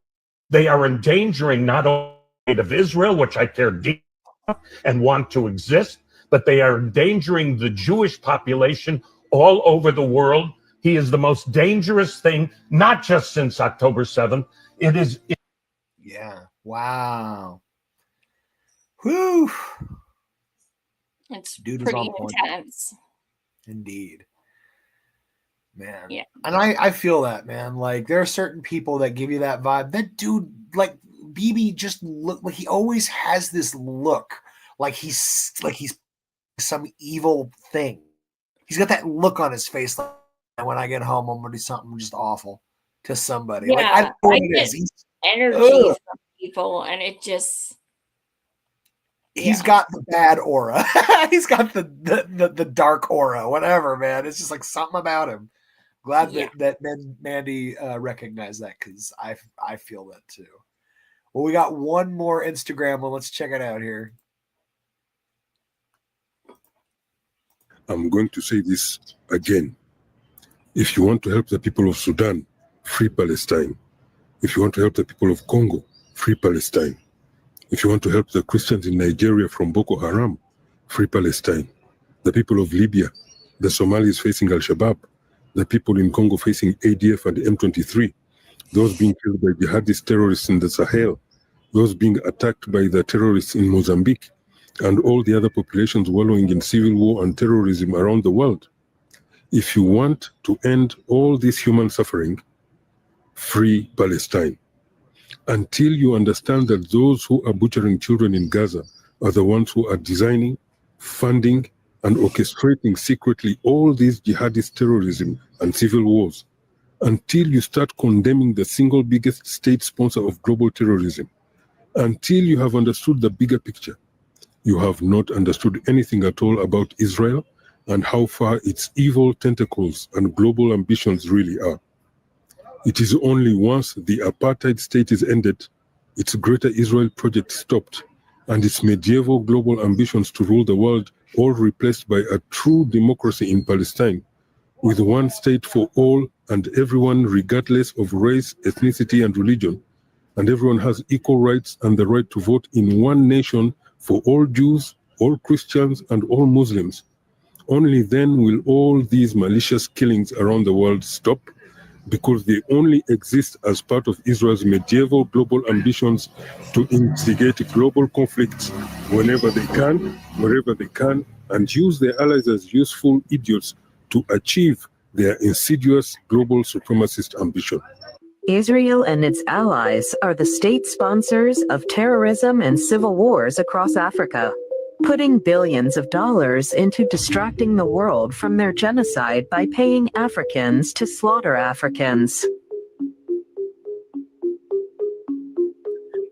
They are endangering not only the state of Israel, which I care deeply about and want to exist, but they are endangering the Jewish population all over the world. He is the most dangerous thing, not just since October 7th. It is. Yeah. Wow. Whew. It's Dude is pretty on point. intense. Indeed. Man. Yeah. And I feel that, man. Like, there are certain people that give you that vibe. That dude, like, BB just look like he always has this look like he's some evil thing. He's got that look on his face like, when I get home, I'm gonna do something just awful to somebody. Yeah, like, I don't know what it get is. He's, energy ugh. from people, and it just He's got the bad aura. He's got the dark aura, whatever, man. It's just like something about him. Glad that Mandy recognized that, because I feel that too. Well, we got one more Instagram one. Let's check it out here. I'm going to say this again. If you want to help the people of Sudan, free Palestine. If you want to help the people of Congo, free Palestine. If you want to help the Christians in Nigeria from Boko Haram, free Palestine. The people of Libya, the Somalis facing Al-Shabaab, the people in Congo facing ADF and M23, those being killed by jihadist terrorists in the Sahel, those being attacked by the terrorists in Mozambique, and all the other populations wallowing in civil war and terrorism around the world. If you want to end all this human suffering, free Palestine. Until you understand that those who are butchering children in Gaza are the ones who are designing, funding, and orchestrating secretly all these jihadist terrorism and civil wars, until you start condemning the single biggest state sponsor of global terrorism, until you have understood the bigger picture, you have not understood anything at all about Israel and how far its evil tentacles and global ambitions really are. It is only once the apartheid state is ended, its Greater Israel project stopped, and its medieval global ambitions to rule the world all replaced by a true democracy in Palestine, with one state for all and everyone regardless of race, ethnicity, and religion, and everyone has equal rights and the right to vote in one nation for all Jews, all Christians, and all Muslims. Only then will all these malicious killings around the world stop, because they only exist as part of Israel's medieval global ambitions to instigate global conflicts whenever they can, wherever they can, and use their allies as useful idiots to achieve their insidious global supremacist ambition. Israel and its allies are the state sponsors of terrorism and civil wars across Africa, putting billions of dollars into distracting the world from their genocide by paying Africans to slaughter Africans.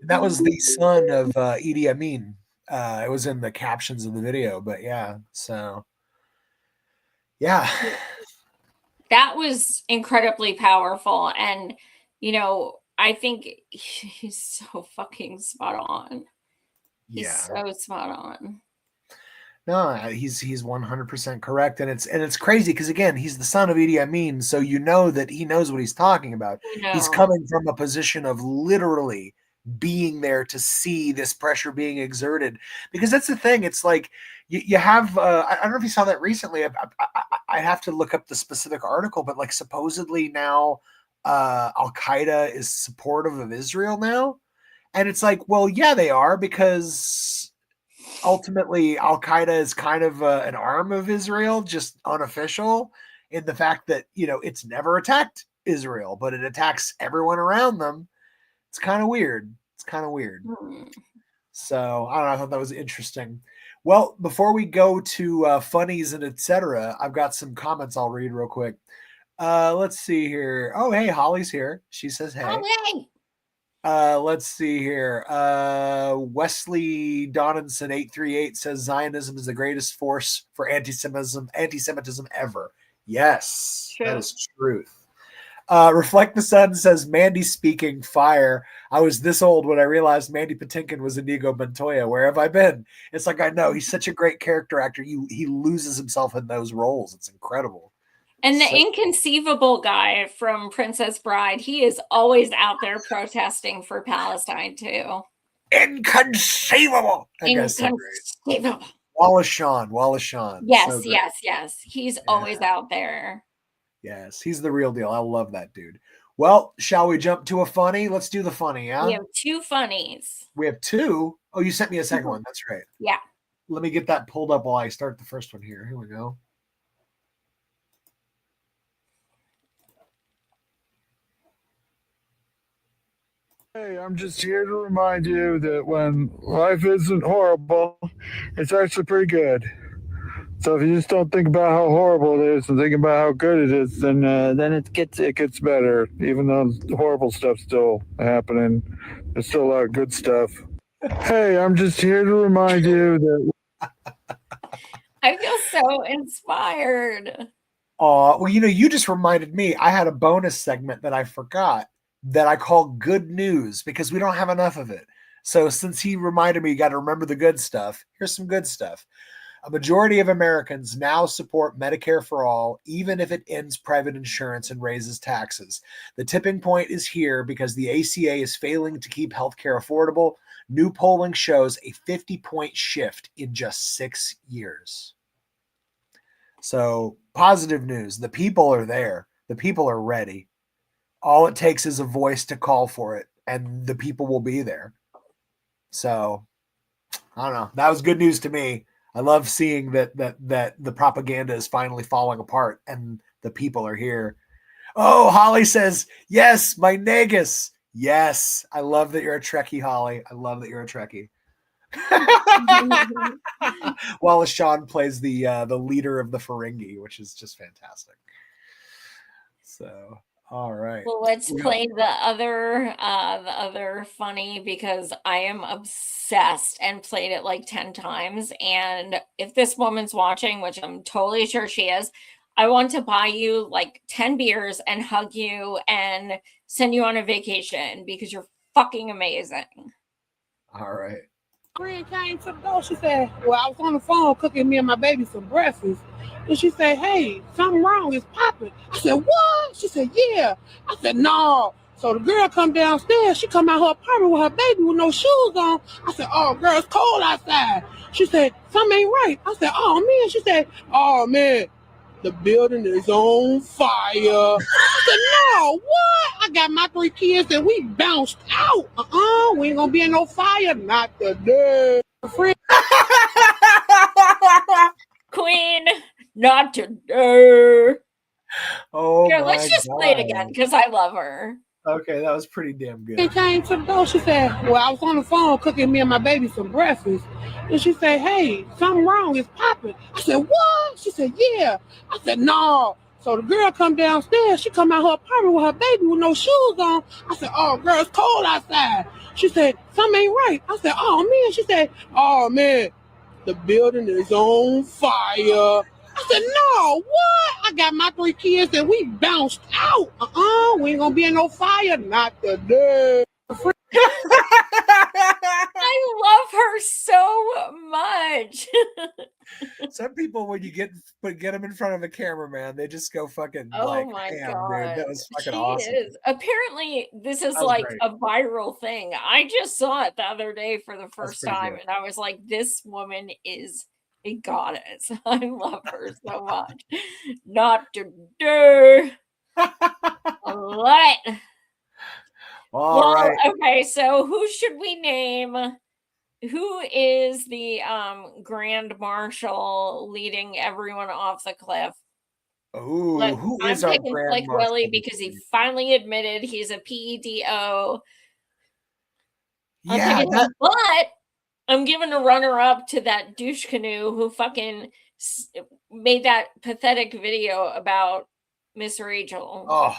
That was the son of Idi Amin. It was in the captions of the video, but yeah, so yeah. That was incredibly powerful. And, you know, I think he's so fucking spot on. He's so spot on. No, he's 100% correct, and it's crazy because again, he's the son of Idi Amin, so you know that he knows what he's talking about. He's coming from a position of literally being there to see this pressure being exerted, because that's the thing. It's like you have I don't know if you saw that recently. I have to look up the specific article, but like supposedly now Al Qaeda is supportive of Israel now, and it's like, well, yeah, they are, because ultimately Al Qaeda is kind of an arm of Israel, just unofficial in the fact that, you know, it's never attacked Israel, but it attacks everyone around them. It's kind of weird. So I don't know. I thought that was interesting. Well, before we go to funnies and etc., I've got some comments I'll read real quick. Let's see here. Oh, hey, Holly's here. She says, hey. Holly. Let's see here. Wesley Donaldson 838 says Zionism is the greatest force for anti-Semitism ever. Yes, that is truth. Reflect the Sun says Mandy speaking fire. I was this old when I realized Mandy Patinkin was Inigo Montoya. Where have I been? It's like, I know he's such a great character actor. He loses himself in those roles. It's incredible. And the inconceivable guy from Princess Bride, he is always out there protesting for Palestine too. Inconceivable. Inconceivable. Wallace Shawn. Yes, So yes. He's always out there. Yes, he's the real deal. I love that dude. Well, shall we jump to a funny? Let's do the funny, yeah? We have two funnies. We have two? Oh, you sent me a second one. That's right. Yeah. Let me get that pulled up while I start the first one here. Here we go. Hey, I'm just here to remind you that when life isn't horrible, it's actually pretty good. So if you just don't think about how horrible it is and think about how good it is, then it gets better. Even though horrible stuff's still happening, there's still a lot of good stuff. Hey, I'm just here to remind you that. I feel so inspired. Well, you know, you just reminded me. I had a bonus segment that I forgot that I call good news because we don't have enough of it. So since he reminded me, you got to remember the good stuff. Here's some good stuff. A majority of Americans now support Medicare for all, even if it ends private insurance and raises taxes. The tipping point is here because the ACA is failing to keep healthcare affordable. New polling shows a 50-point shift in just 6 years. So positive news. The people are there. The people are ready. All it takes is a voice to call for it, and the people will be there. So I don't know. That was good news to me. I love seeing that the propaganda is finally falling apart and the people are here. Oh, Holly says, yes, my negus. Yes. I love that you're a Trekkie, Holly. I love that you're a Trekkie. Wallace Shawn plays the leader of the Ferengi, which is just fantastic. So, all right. Well, let's play the other funny because I am obsessed and played it like 10 times. And if this woman's watching, which I'm totally sure she is, I want to buy you like 10 beers and hug you and send you on a vacation because you're fucking amazing. All right. Friend came to the door. She said, well, I was on the phone cooking me and my baby some breakfast. And she said, hey, something wrong. It's popping. I said, what? She said, yeah. I said, no. So the girl come downstairs. She come out her apartment with her baby with no shoes on. I said, oh, girl, it's cold outside. She said, something ain't right. I said, oh, man. She said, oh, man, the building is on fire. I said, no, what? I got my 3 kids and we bounced out. We ain't gonna be in no fire. Not today. Queen, not today. Oh Here, my let's just play it again God. because I love her. Okay, that was pretty damn She good. came to the door. She said, well, I was on the phone cooking me and my baby some breakfast. And she said, hey, something wrong. It's popping. I said, what? She said, yeah. I said, no. So the girl come downstairs. She come out her apartment with her baby with no shoes on. I said, oh, girl, it's cold outside. She said, something ain't right. I said, oh, man. She said, oh, man, the building is on fire. I said, no, what? I got my 3 kids and we bounced out. We ain't gonna be in no fire. Not today. I love her so much. Some people, when you get them in front of a cameraman, they just go fucking Oh like, my damn, God. dude, that was fucking She awesome. is. Apparently, this is That was like great. a viral thing. I just saw it the other day for the first pretty time, good. and I was like, this woman is a goddess. I love her so much. Not today. What? All Well, right. okay, so who should we name? Who is the grand marshal leading everyone off the cliff? Ooh, who I'm is our picking grand Slick marshal? Willie because he finally admitted he's a PEDO. I'm Yeah, picking him, but I'm giving a runner up to that douche canoe who fucking made that pathetic video about Miss Rachel. Oh,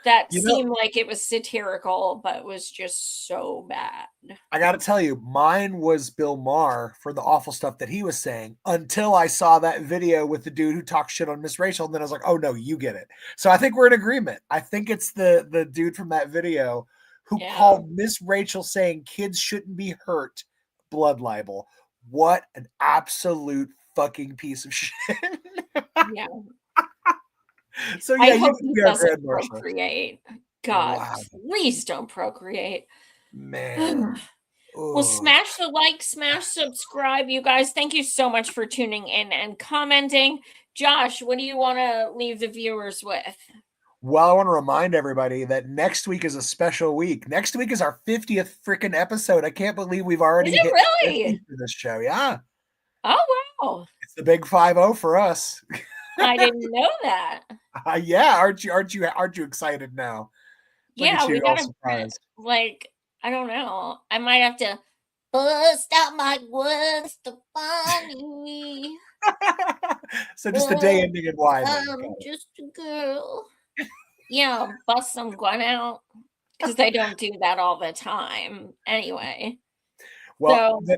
that you know- seemed like it was satirical, but was just so bad. I got to tell you, mine was Bill Maher for the awful stuff that he was saying until I saw that video with the dude who talked shit on Miss Rachel. And then I was like, oh no, you get it. So I think we're in agreement. I think it's the dude from that video who called Miss Rachel saying kids shouldn't be hurt blood libel. What an absolute fucking piece of shit. Yeah. So I yeah, hope you he can be our doesn't grand marshal. procreate. God, Wow. please don't procreate. Man. Well, smash the like, smash subscribe, you guys. Thank you so much for tuning in and commenting. Josh, what do you want to leave the viewers with? Well, I want to remind everybody that next week is a special week. Next week is our 50th freaking episode. I can't believe we've already Is it hit really? 50 for this show. Yeah. Oh, wow. It's the big 5-0 for us. I didn't know that. Yeah, aren't you excited now? Look Yeah, at you, we all gotta surprised. like, I don't know. I might have to bust out my Gwen Stefani. So just the day ending in Y. then. I'm just a girl. Yeah, bust some Gwen out because they don't do that all the time. Anyway. Well, So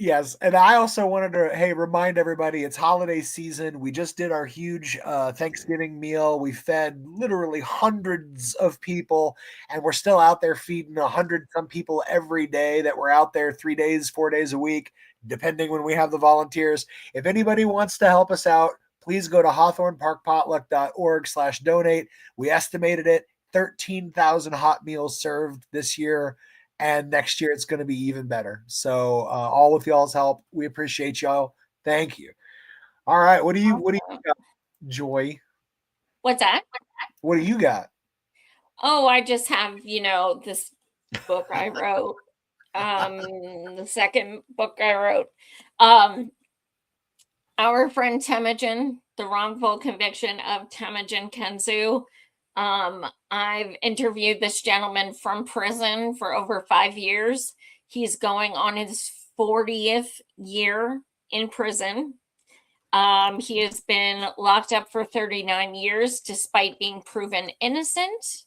yes, and I also wanted to remind everybody it's holiday season. We just did our huge Thanksgiving meal. We fed literally hundreds of people, and we're still out there feeding 100 some people every day that we're out there 3 days, 4 days a week, depending when we have the volunteers. If anybody wants to help us out, please go to hawthorneparkpotluck.org/donate. We estimated it 13,000 hot meals served this year. And next year it's going to be even better. So all with y'all's help, we appreciate y'all. Thank you. All right, what do you got, Joy? what's that? What do you got? Oh, I just have, this book I wrote. The second book I wrote. Our friend Temujin, the wrongful conviction of Temujin Kenzu. I've interviewed this gentleman from prison for over 5 years. He's going on his 40th year in prison. He has been locked up for 39 years despite being proven innocent.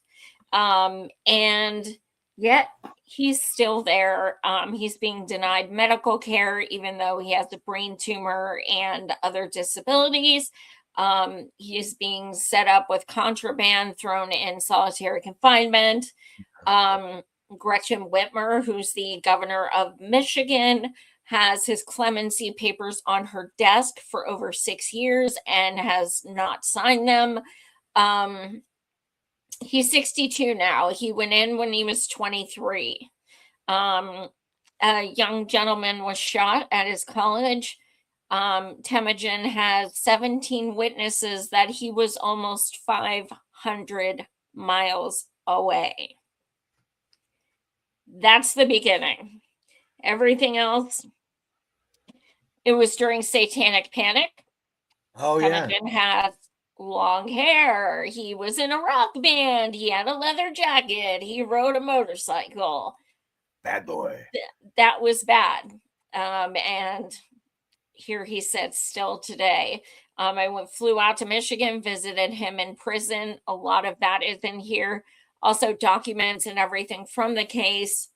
And yet he's still there. He's being denied medical care, even though he has a brain tumor and other disabilities. He is being set up with contraband, thrown in solitary confinement. Gretchen Whitmer, who's the governor of Michigan, has his clemency papers on her desk for over 6 years and has not signed them. He's 62 now. He went in when he was 23. A young gentleman was shot at his college. Temujin has 17 witnesses that he was almost 500 miles away. That's the beginning. Everything else, it was during Satanic Panic. Oh, yeah. Temujin has long hair. He was in a rock band. He had a leather jacket. He rode a motorcycle. Bad boy. That was bad. And here he sits still today. I flew out to Michigan, visited him in prison. A lot of that is in here. Also documents and everything from the case.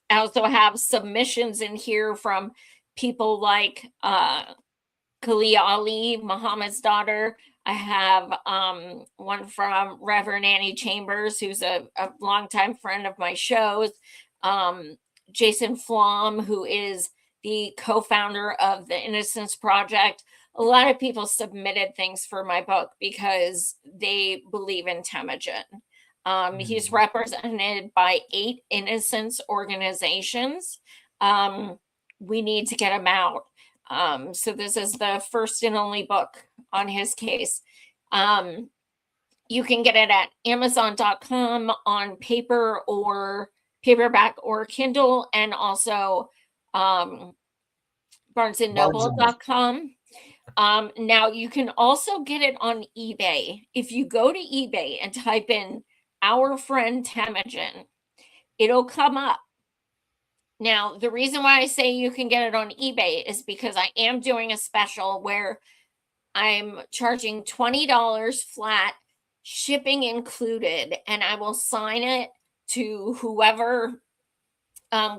I also have submissions in here from people like Kalia Ali, Muhammad's daughter. I have one from Reverend Annie Chambers, who's a longtime friend of my shows. Jason Flom, who is the co-founder of the Innocence Project. A lot of people submitted things for my book because they believe in Temujin. He's represented by 8 innocence organizations. We need to get him out. So this is the first and only book on his case. You can get it at Amazon.com on paper or paperback or Kindle, and also BarnesandNoble.com. Now you can also get it on eBay. If you go to eBay and type in Our Friend Temujin, it'll come up. Now, the reason why I say you can get it on eBay is because I am doing a special where I'm charging $20 flat, shipping included, and I will sign it to whoever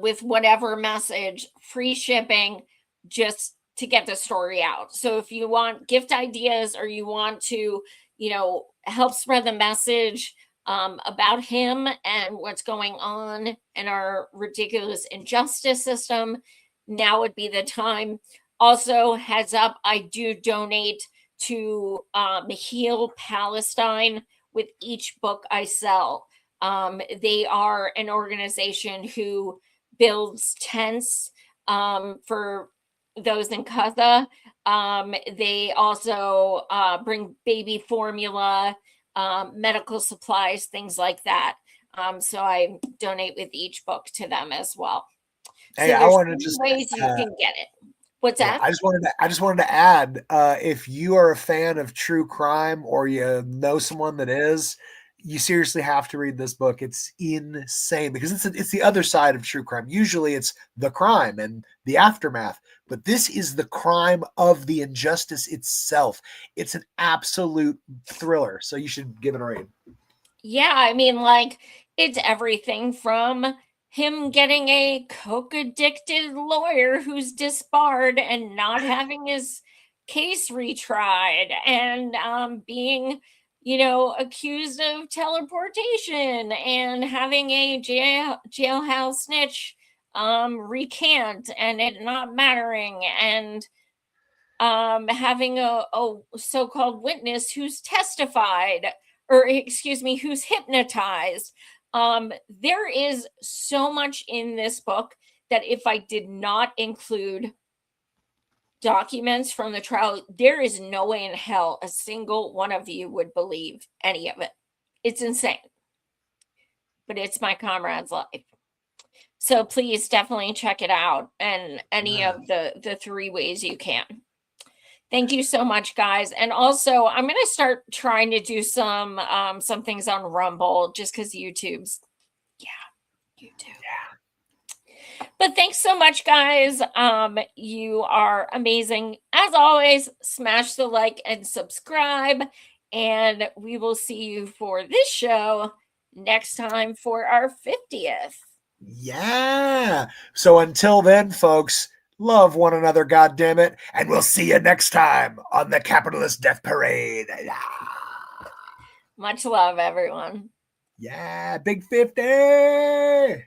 with whatever message, free shipping, just to get the story out. So if you want gift ideas or you want to, help spread the message about him and what's going on in our ridiculous injustice system, now would be the time. Also, heads up, I do donate to Heal Palestine with each book I sell. They are an organization who builds tents for those in Gaza. They also bring baby formula, medical supplies, things like that. So I donate with each book to them as well. Hey, so I want to there's just ways you can get it. What's that? I just wanted to add, if you are a fan of true crime or you know someone that is, you seriously have to read this book. It's insane because it's the other side of true crime. Usually it's the crime and the aftermath, but this is the crime of the injustice itself. It's an absolute thriller. So you should give it a read. Yeah, I mean, like, it's everything from him getting a coke addicted lawyer who's disbarred and not having his case retried, and being accused of teleportation and having a jailhouse snitch recant and it not mattering, and having a so-called witness who's testified, or excuse me, who's hypnotized. There is so much in this book that if I did not include documents from the trial, there is no way in hell a single one of you would believe any of it. It's insane. But it's my comrade's life. So please definitely check it out, and any of the 3 ways you can. Thank you so much, guys. And also, I'm going to start trying to do some things on Rumble, just because YouTube's, YouTube. Yeah. But thanks so much, guys. You are amazing. As always, smash the like and subscribe. And we will see you for this show next time for our 50th. Yeah. So until then, folks, love one another, goddammit, and we'll see you next time on the Capitalist Death Parade. Much love, everyone. Yeah, big 50.